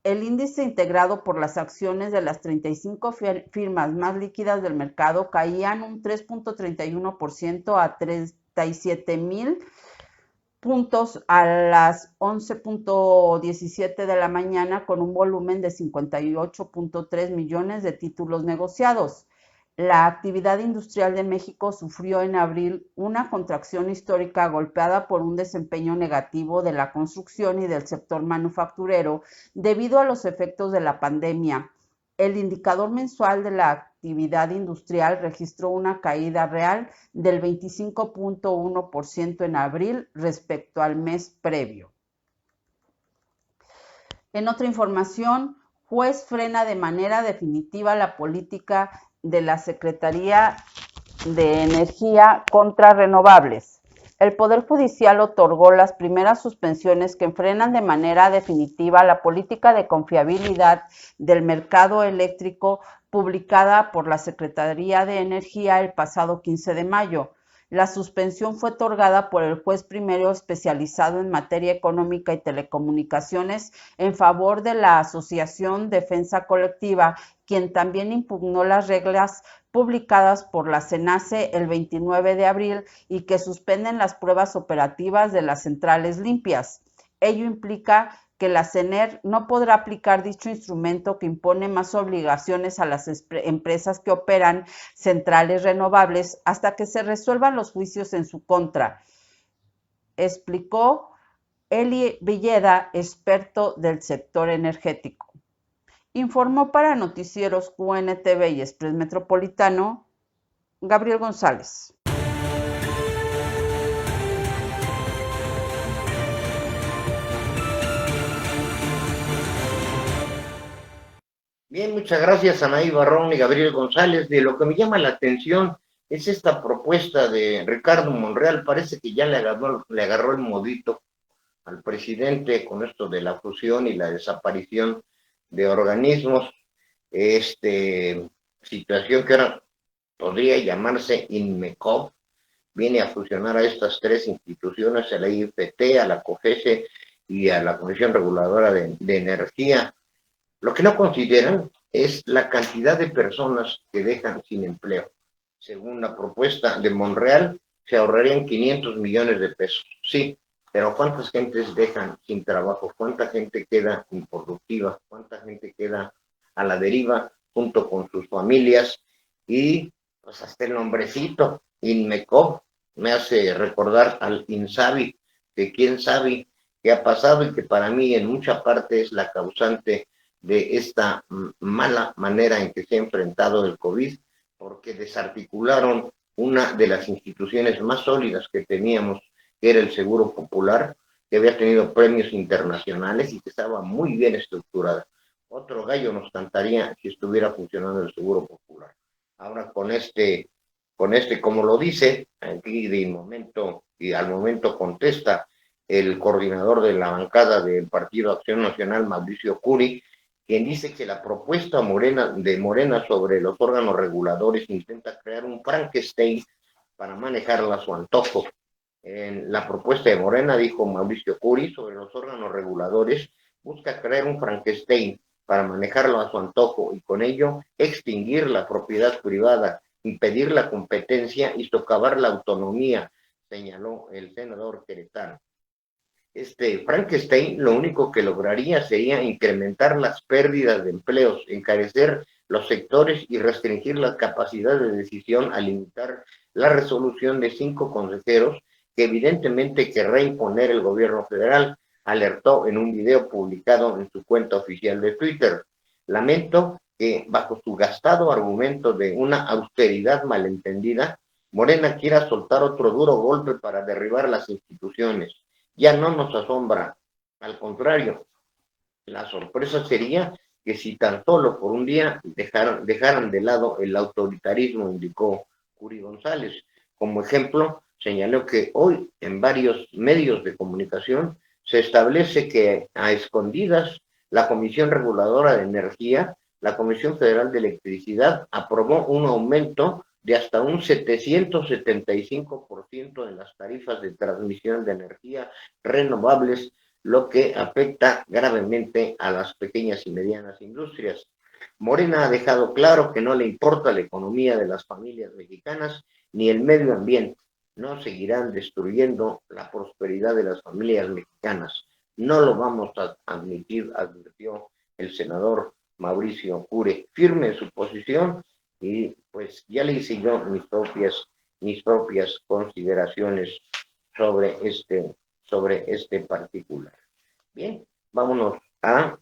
El índice integrado por las acciones de las 35 firmas más líquidas del mercado caían un 3.31% a 37,000 puntos a las 11.17 de la mañana, con un volumen de 58.3 millones de títulos negociados. La actividad industrial de México sufrió en abril una contracción histórica golpeada por un desempeño negativo de la construcción y del sector manufacturero debido a los efectos de la pandemia. El indicador mensual de la actividad industrial registró una caída real del 25.1% en abril respecto al mes previo. En otra información, juez frena de manera definitiva la política de la Secretaría de Energía contra renovables. El Poder Judicial otorgó las primeras suspensiones que frenan de manera definitiva la política de confiabilidad del mercado eléctrico publicada por la Secretaría de Energía el pasado 15 de mayo. La suspensión fue otorgada por el juez primero especializado en materia económica y telecomunicaciones en favor de la Asociación Defensa Colectiva, quien también impugnó las reglas publicadas por la CENACE el 29 de abril y que suspenden las pruebas operativas de las centrales limpias. Ello implica que la CENER no podrá aplicar dicho instrumento que impone más obligaciones a las empresas que operan centrales renovables hasta que se resuelvan los juicios en su contra, explicó Eli Villeda, experto del sector energético. Informó para Noticieros QNTV y Express Metropolitano, Gabriel González. Bien, muchas gracias Anaí Barrón y Gabriel González. De lo que me llama la atención es esta propuesta de Ricardo Monreal. Parece que ya le agarró el modito al presidente con esto de la fusión y la desaparición de organismos. Situación que ahora podría llamarse INMECOP, viene a fusionar a estas tres instituciones, a la IFT, a la COFESE y a la Comisión Reguladora de Energía. Lo que no consideran es la cantidad de personas que dejan sin empleo. Según la propuesta de Monreal, se ahorrarían 500 millones de pesos. Sí, pero ¿cuántas gentes dejan sin trabajo? ¿Cuánta gente queda improductiva? ¿Cuánta gente queda a la deriva junto con sus familias? Y pues hasta el nombrecito, INMECOP, me hace recordar al INSABI, que quién sabe qué ha pasado y que para mí en mucha parte es la causante de esta mala manera en que se ha enfrentado el COVID, porque desarticularon una de las instituciones más sólidas que teníamos, que era el Seguro Popular, que había tenido premios internacionales y que estaba muy bien estructurada. Otro gallo nos cantaría si estuviera funcionando el Seguro Popular. Ahora con este, como lo dice, aquí al momento contesta el coordinador de la bancada del Partido Acción Nacional, Mauricio Curi, quien dice que la propuesta de Morena sobre los órganos reguladores intenta crear un Frankenstein para manejarla a su antojo. En la propuesta de Morena, dijo Mauricio Curi, sobre los órganos reguladores, busca crear un Frankenstein para manejarlo a su antojo y con ello extinguir la propiedad privada, impedir la competencia y socavar la autonomía, señaló el senador queretano. Frankenstein lo único que lograría sería incrementar las pérdidas de empleos, encarecer los sectores y restringir la capacidad de decisión al limitar la resolución de 5 consejeros que evidentemente querrá imponer el gobierno federal, alertó en un video publicado en su cuenta oficial de Twitter. Lamento que bajo su gastado argumento de una austeridad malentendida, Morena quiera soltar otro duro golpe para derribar las instituciones. Ya no nos asombra, al contrario, la sorpresa sería que si tan solo por un día dejaran de lado el autoritarismo, indicó Curi González. Como ejemplo, señaló que hoy en varios medios de comunicación se establece que a escondidas la Comisión Reguladora de Energía, la Comisión Federal de Electricidad, aprobó un aumento de hasta un 775% en las tarifas de transmisión de energía renovables lo que afecta gravemente a las pequeñas y medianas industrias. Morena ha dejado claro que no le importa la economía de las familias mexicanas ni el medio ambiente. No seguirán destruyendo la prosperidad de las familias mexicanas. No lo vamos a admitir, advirtió el senador Mauricio Cure, firme en su posición, y pues ya le hice yo mis propias consideraciones sobre este particular. Bien, vámonos a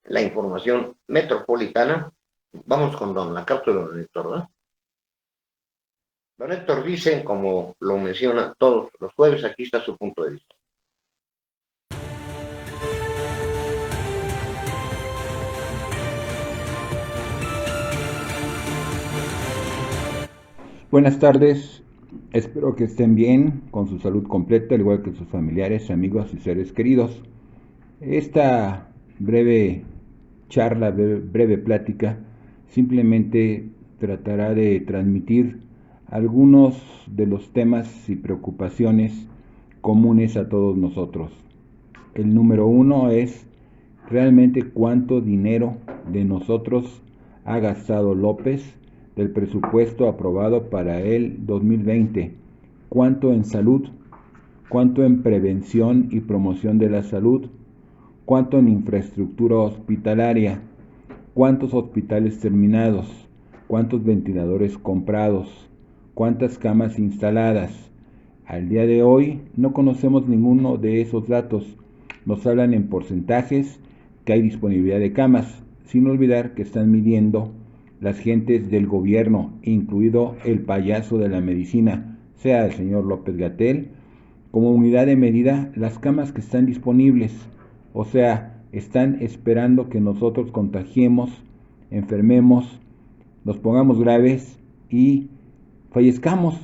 la información metropolitana. Vamos con la cápsula de don Héctor, ¿no? Don Héctor dice, como lo menciona todos los jueves, aquí está su punto de vista. Buenas tardes, espero que estén bien, con su salud completa, al igual que sus familiares, amigos y seres queridos. Esta breve charla, breve plática, simplemente tratará de transmitir algunos de los temas y preocupaciones comunes a todos nosotros. El número 1 es realmente cuánto dinero de nosotros ha gastado López del presupuesto aprobado para el 2020, cuánto en salud, cuánto en prevención y promoción de la salud, cuánto en infraestructura hospitalaria, cuántos hospitales terminados, cuántos ventiladores comprados, cuántas camas instaladas. Al día de hoy no conocemos ninguno de esos datos. Nos hablan en porcentajes que hay disponibilidad de camas, sin olvidar que están midiendo las gentes del gobierno, incluido el payaso de la medicina, sea el señor López-Gatell, como unidad de medida las camas que están disponibles. O sea, están esperando que nosotros contagiemos, enfermemos, nos pongamos graves y fallezcamos.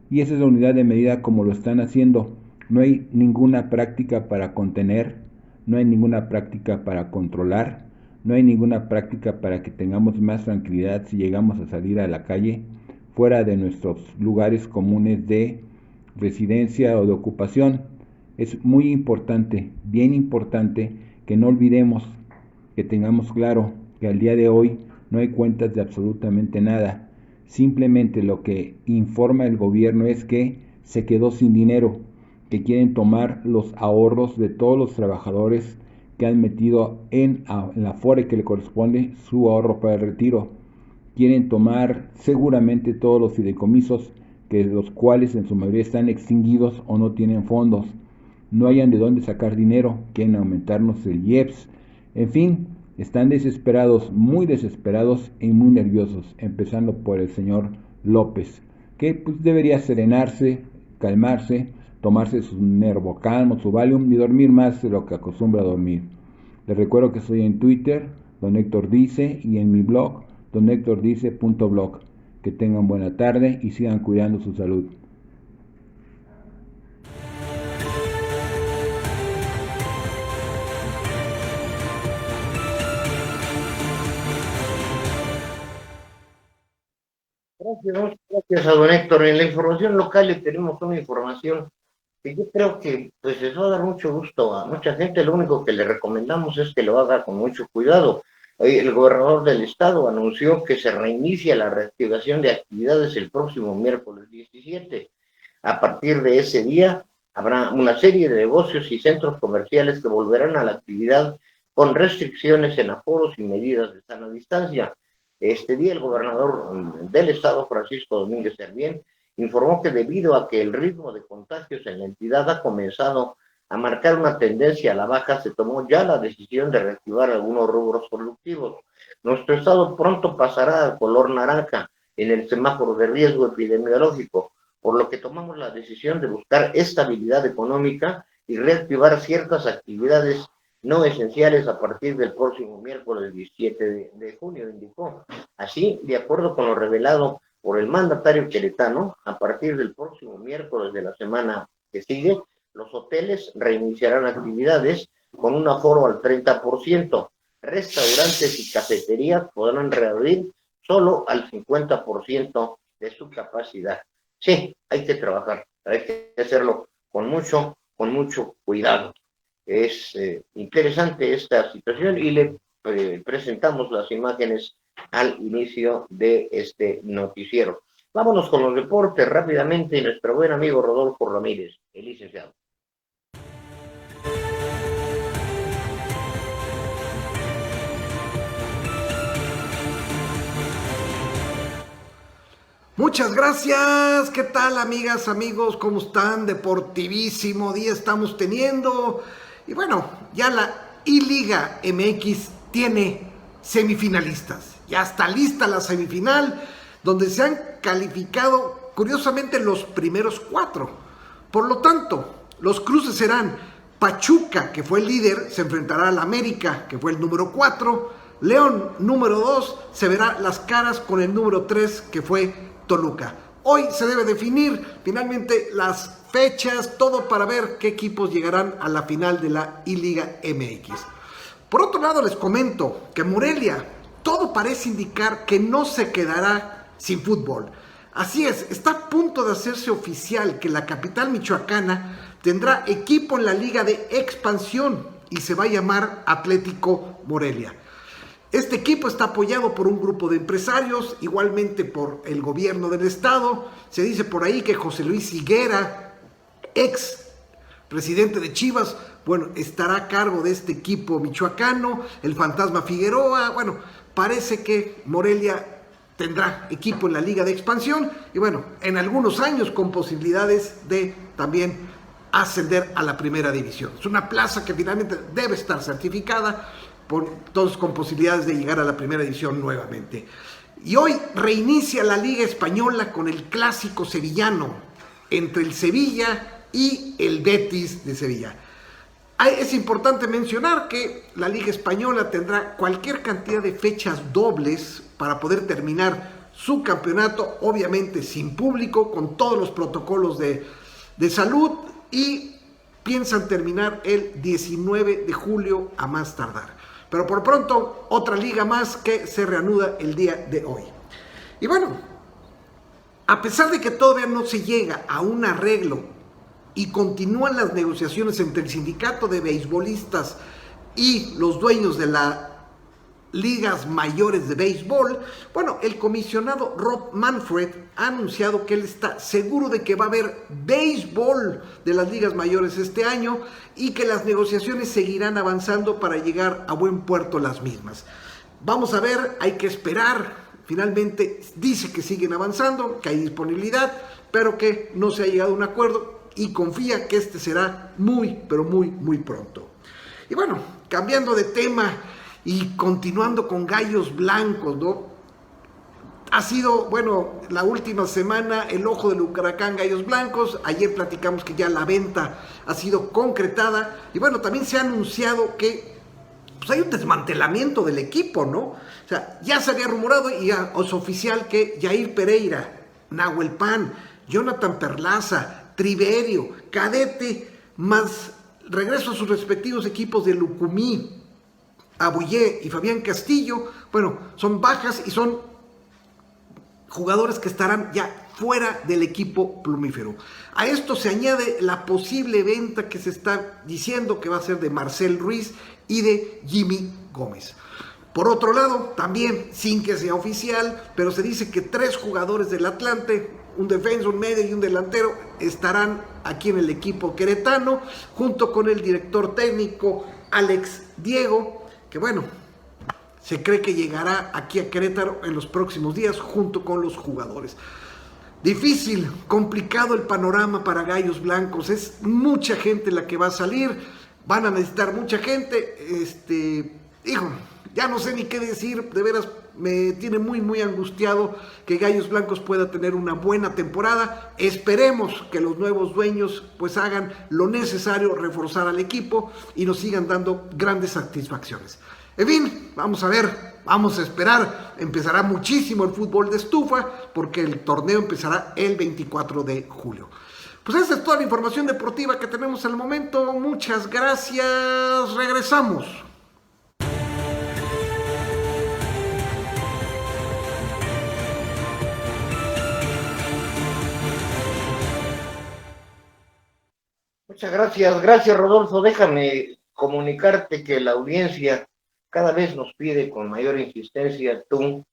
Y esa es la unidad de medida como lo están haciendo. No hay ninguna práctica para contener, no hay ninguna práctica para controlar, no hay ninguna práctica para que tengamos más tranquilidad si llegamos a salir a la calle fuera de nuestros lugares comunes de residencia o de ocupación. Es muy importante, bien importante, que no olvidemos, que tengamos claro que al día de hoy no hay cuentas de absolutamente nada. Simplemente lo que informa el gobierno es que se quedó sin dinero, que quieren tomar los ahorros de todos los trabajadores que han metido en la Afore que le corresponde su ahorro para el retiro. Quieren tomar seguramente todos los fideicomisos, que los cuales en su mayoría están extinguidos o no tienen fondos. No hayan de dónde sacar dinero, quieren aumentarnos el IEPS. En fin, están desesperados, muy desesperados y muy nerviosos, empezando por el señor López, que pues debería serenarse, calmarse, tomarse su Nervocalmo, su Valium y dormir más de lo que acostumbra a dormir. Les recuerdo que estoy en Twitter, Don Héctor Dice, y en mi blog, donhectordice.blog. Que tengan buena tarde y sigan cuidando su salud. Gracias a don Héctor. En la información local le tenemos una información que yo creo que pues les va a dar mucho gusto a mucha gente. Lo único que le recomendamos es que lo haga con mucho cuidado. Hoy el gobernador del estado anunció que se reinicia la reactivación de actividades el próximo miércoles 17. A partir de ese día habrá una serie de negocios y centros comerciales que volverán a la actividad con restricciones en aforos y medidas de sana distancia. Este día el gobernador del estado, Francisco Domínguez Servién, informó que debido a que el ritmo de contagios en la entidad ha comenzado a marcar una tendencia a la baja, se tomó ya la decisión de reactivar algunos rubros productivos. Nuestro estado pronto pasará al color naranja en el semáforo de riesgo epidemiológico, por lo que tomamos la decisión de buscar estabilidad económica y reactivar ciertas actividades no esenciales a partir del próximo miércoles 17 de junio, indicó. Así, de acuerdo con lo revelado por el mandatario queretano, a partir del próximo miércoles de la semana que sigue, los hoteles reiniciarán actividades con un aforo al 30%. Restaurantes y cafeterías podrán reabrir solo al 50% de su capacidad. Sí, hay que trabajar, hay que hacerlo con mucho cuidado. Es interesante esta situación y le presentamos las imágenes al inicio de este noticiero. Vámonos con los deportes rápidamente. Nuestro buen amigo Rodolfo Ramírez, el licenciado. Muchas gracias. ¿Qué tal, amigas, amigos? ¿Cómo están? Deportivísimo día estamos teniendo. Y bueno, ya la I-Liga MX tiene semifinalistas. Ya está lista la semifinal, donde se han calificado, curiosamente, los primeros 4. Por lo tanto, los cruces serán Pachuca, que fue el líder, se enfrentará al América, que fue el número 4. León, número 2, se verá las caras con el número 3, que fue Toluca. Hoy se debe definir finalmente las fechas, todo para ver qué equipos llegarán a la final de la I-Liga MX. Por otro lado, les comento que Morelia, todo parece indicar que no se quedará sin fútbol. Así es, está a punto de hacerse oficial que la capital michoacana tendrá equipo en la Liga de Expansión y se va a llamar Atlético Morelia. Este equipo está apoyado por un grupo de empresarios, igualmente por el gobierno del estado. Se dice por ahí que José Luis Higuera, ex presidente de Chivas, bueno, estará a cargo de este equipo michoacano. El Fantasma Figueroa, bueno, parece que Morelia tendrá equipo en la Liga de Expansión y bueno, en algunos años con posibilidades de también ascender a la primera división. Es una plaza que finalmente debe estar certificada, todos con posibilidades de llegar a la primera división nuevamente. Y hoy reinicia la Liga Española con el clásico sevillano entre el Sevilla y el Betis de Sevilla. Es importante mencionar que la Liga Española tendrá cualquier cantidad de fechas dobles para poder terminar su campeonato, obviamente sin público, con todos los protocolos de salud, y piensan terminar el 19 de julio a más tardar. Pero por pronto, otra liga más que se reanuda el día de hoy. Y bueno, a pesar de que todavía no se llega a un arreglo y continúan las negociaciones entre el sindicato de beisbolistas y los dueños de las ligas mayores de béisbol, bueno, el comisionado Rob Manfred ha anunciado que él está seguro de que va a haber béisbol de las ligas mayores este año y que las negociaciones seguirán avanzando para llegar a buen puerto las mismas. Vamos a ver, hay que esperar. Finalmente dice que siguen avanzando, que hay disponibilidad, pero que no se ha llegado a un acuerdo y confía que este será muy, pero muy, muy pronto. Y bueno, cambiando de tema y continuando con Gallos Blancos, ¿no? Ha sido, bueno, la última semana el ojo del huracán Gallos Blancos. Ayer platicamos que ya la venta ha sido concretada y bueno, también se ha anunciado que pues hay un desmantelamiento del equipo, ¿no? O sea, ya se había rumorado y ya es oficial que Jair Pereira, Nahuel Pan, Jonathan Perlaza, Triverio, Cadete, más regreso a sus respectivos equipos de Lucumí, Aboyé y Fabián Castillo, bueno, son bajas y son jugadores que estarán ya fuera del equipo plumífero. A esto se añade la posible venta que se está diciendo que va a ser de Marcel Ruiz y de Jimmy Gómez. Por otro lado, también, sin que sea oficial, pero se dice que 3 jugadores del Atlante, un defensa, un medio y un delantero, estarán aquí en el equipo queretano, junto con el director técnico Alex Diego, que bueno, se cree que llegará aquí a Querétaro en los próximos días junto con los jugadores. Difícil, complicado el panorama para Gallos Blancos, es mucha gente la que va a salir, van a necesitar mucha gente, hijo, ya no sé ni qué decir, de veras me tiene muy muy angustiado que Gallos Blancos pueda tener una buena temporada. Esperemos que los nuevos dueños pues hagan lo necesario, reforzar al equipo y nos sigan dando grandes satisfacciones. En fin, vamos a ver, vamos a esperar. Empezará muchísimo el fútbol de estufa porque el torneo empezará el 24 de julio. Pues esa es toda la información deportiva que tenemos al momento. Muchas gracias. Regresamos. Muchas Muchas gracias, gracias Rodolfo. Déjame comunicarte que la audiencia cada vez nos pide con mayor insistencia tu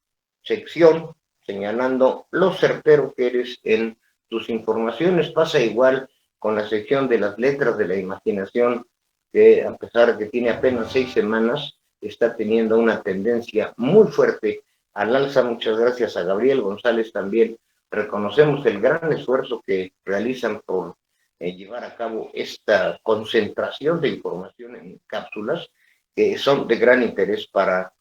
sección, señalando lo certero que eres en tus informaciones. Pasa igual con la sección de las letras de la imaginación, que a pesar de que tiene apenas 6 semanas, está teniendo una tendencia muy fuerte al alza. Muchas gracias a Gabriel González también. Reconocemos el gran esfuerzo que realizan por llevar a cabo esta concentración de información en cápsulas que son de gran interés para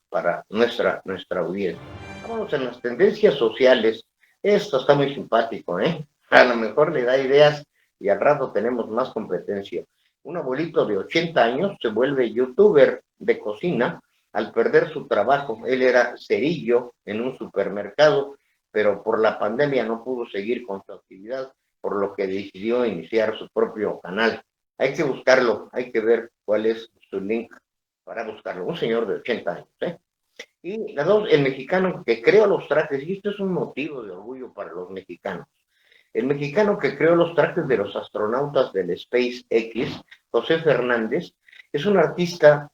nuestra audiencia. Vamos en las tendencias sociales. Esto está muy simpático, ¿eh? A lo mejor le da ideas y al rato tenemos más competencia. Un abuelito de 80 años se vuelve youtuber de cocina al perder su trabajo. Él era cerillo en un supermercado, pero por la pandemia no pudo seguir con su actividad, por lo que decidió iniciar su propio canal. Hay que buscarlo, hay que ver cuál es su link para buscarlo. Un señor de 80 años, ¿eh? Y la dos, el mexicano que creó los trajes, y esto es un motivo de orgullo para los mexicanos. El mexicano que creó los trajes de los astronautas del SpaceX, José Fernández, es un artista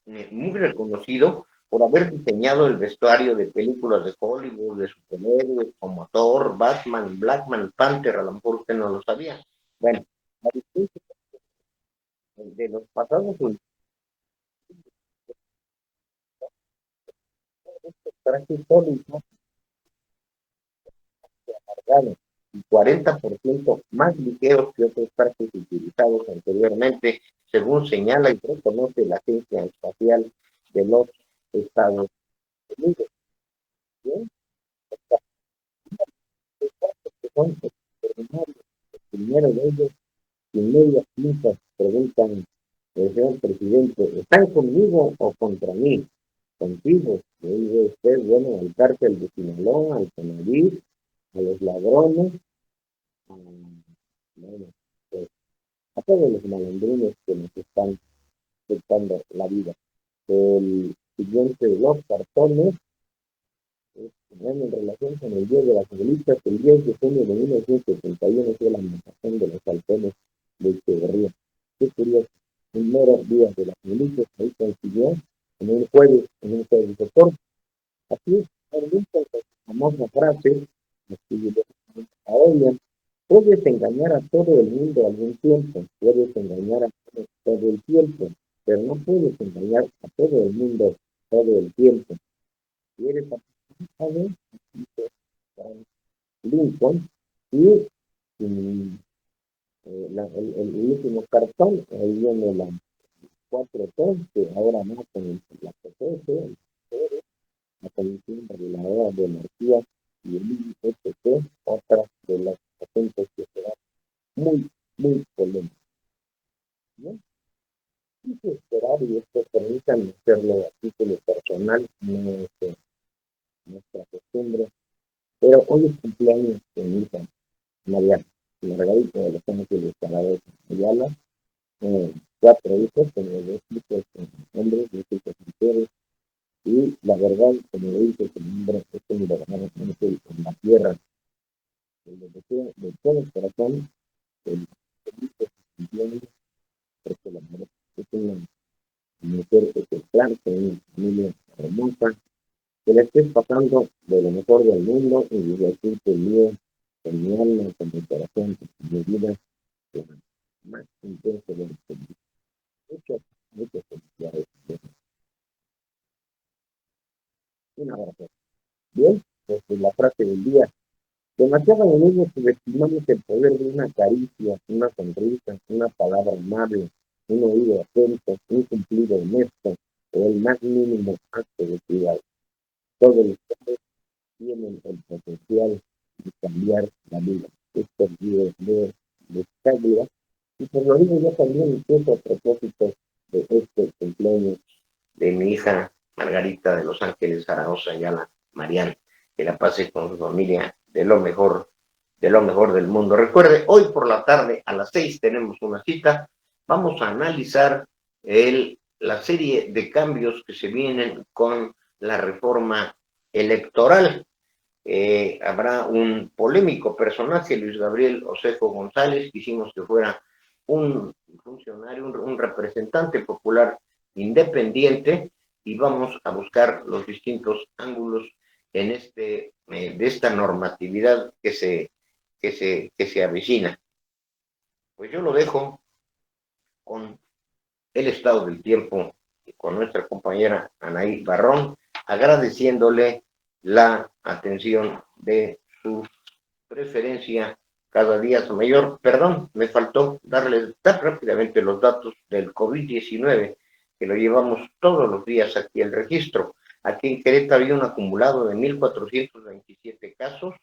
muy reconocido por haber diseñado el vestuario de películas de Hollywood, de superhéroes como Thor, Batman, Black Panther. A lo mejor usted no lo sabía. Bueno, a distinción de los pasados trajes sólidos y 40% más ligeros que otros trajes utilizados anteriormente, según señala y reconoce la Agencia Espacial de los Estados Unidos. ¿Bien? Que son extraordinarios. El primero de ellos, sin medias tintas, preguntan el señor presidente, ¿están conmigo o contra mí? Contigo. Le dice usted, bueno, al cártel de Sinaloa, al Conavid, a los ladrones, bueno, pues, a todos los malandrines que nos están afectando la vida. El siguiente de los cartones en relación con el Día de las Abuelitas. El 10 de junio de 1971 fue la manifestación de los halcones de Echeverría. Qué curioso, un mero Día de las Abuelitas, ahí coincidió en un jueves de corte. Así es, con la famosa frase, a ella, puedes engañar a todo el mundo algún tiempo, puedes engañar a todo el tiempo, pero no puedes engañar a todo el mundo todo el tiempo. Si eres participado, Lincoln, y el último cartón, ahí viene la 4T, que ahora más con la PTC, la Comisión Reguladora de Energía, y el IPT, otra de las patentes que será muy polémica. ¿No? Quise esperar, y esto permítanme hacerlo a título personal, no es nuestra costumbre, pero hoy es cumpleaños de mi hija Mariana Margarita de los Ángeles Salados Ayala, 4 hijos, como 2 hijos hombres, 2 hijos mujeres, y la verdad, como le dice, su nombre es un verdadero ángel en la tierra. El deseo de todo el corazón, el cumpleaños, porque la verdad es una mujer ejemplar, con una familia hermosa, que la estés pasando de lo mejor del mundo, y desde aquí te envío con mi alma, con mi corazón, con mi vida, que más intenso de lo que muchas felicidades. Un abrazo. Bien, pues la frase del día. Demasiado a menudo subestimamos el poder de una caricia, una sonrisa, una palabra amable, un oído atento, un cumplido honesto, o el más mínimo acto de cuidado. Todos los hombres tienen el potencial de cambiar la vida. Esto es de Caglia, y por lo digo yo también, incluso a propósito de este cumpleaños de mi hija Margarita de los Ángeles Zaragoza Ayala, Mariana, que la pase con su familia de lo mejor del mundo. Recuerde, hoy por la tarde a las 6 tenemos una cita. Vamos a analizar la serie de cambios que se vienen con la reforma electoral. Habrá un polémico personaje, Luis Gabriel Osejo González, quisimos que fuera un funcionario, un representante popular independiente, y vamos a buscar los distintos ángulos en de esta normatividad que se avecina. Pues yo lo dejo con el estado del tiempo y con nuestra compañera Anaí Barrón, agradeciéndole la atención de su preferencia cada día es mayor. Perdón, me faltó dar rápidamente los datos del COVID-19, que lo llevamos todos los días aquí el registro. Aquí en Querétaro hay un acumulado de 1,427 casos,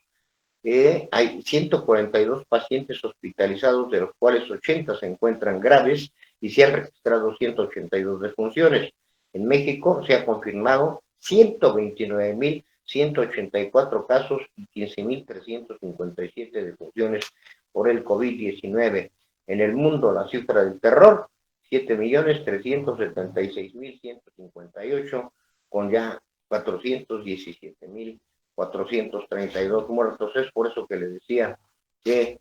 hay 142 pacientes hospitalizados, de los cuales 80 se encuentran graves y se han registrado 182 defunciones. En México se ha confirmado 129,184 casos y 15,357 defunciones por el COVID-19. En el mundo, la cifra del terror, 7,376,158, con ya 417,432 muertos. Es por eso que les decía que,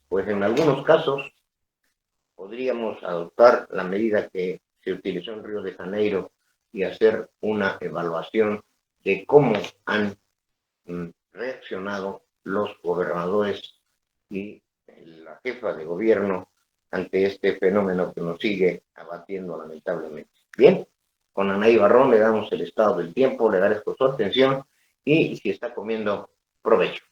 pues en algunos casos, podríamos adoptar la medida que se utilizó en Río de Janeiro y hacer una evaluación de cómo han reaccionado los gobernadores y la jefa de gobierno ante este fenómeno que nos sigue abatiendo lamentablemente. Bien, con Anaí Barrón le damos el estado del tiempo, le agradezco su atención y si está comiendo, provecho.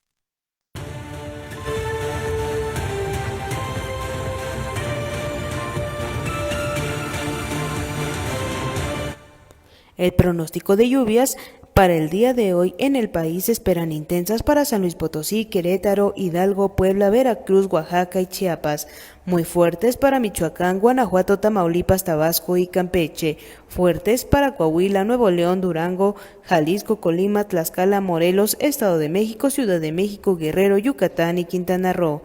El pronóstico de lluvias para el día de hoy en el país se esperan intensas para San Luis Potosí, Querétaro, Hidalgo, Puebla, Veracruz, Oaxaca y Chiapas, muy fuertes para Michoacán, Guanajuato, Tamaulipas, Tabasco y Campeche, fuertes para Coahuila, Nuevo León, Durango, Jalisco, Colima, Tlaxcala, Morelos, Estado de México, Ciudad de México, Guerrero, Yucatán y Quintana Roo.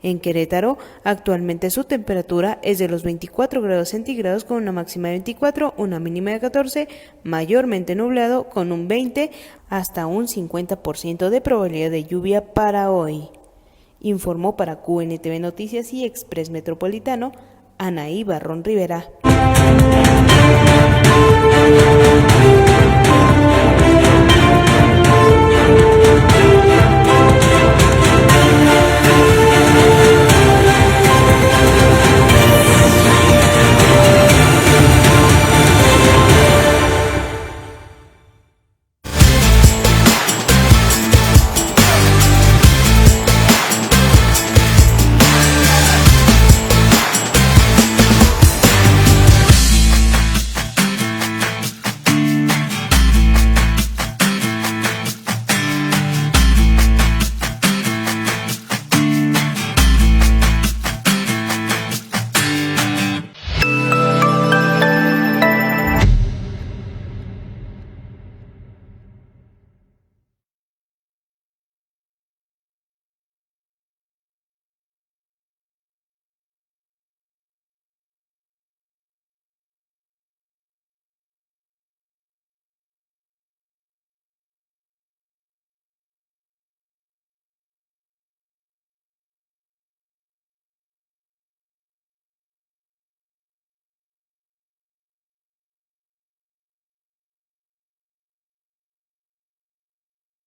En Querétaro, actualmente su temperatura es de los 24 grados centígrados con una máxima de 24, una mínima de 14, mayormente nublado con un 20 hasta un 50% de probabilidad de lluvia para hoy. Informó para QNTV Noticias y Express Metropolitano, Anaí Barrón Rivera.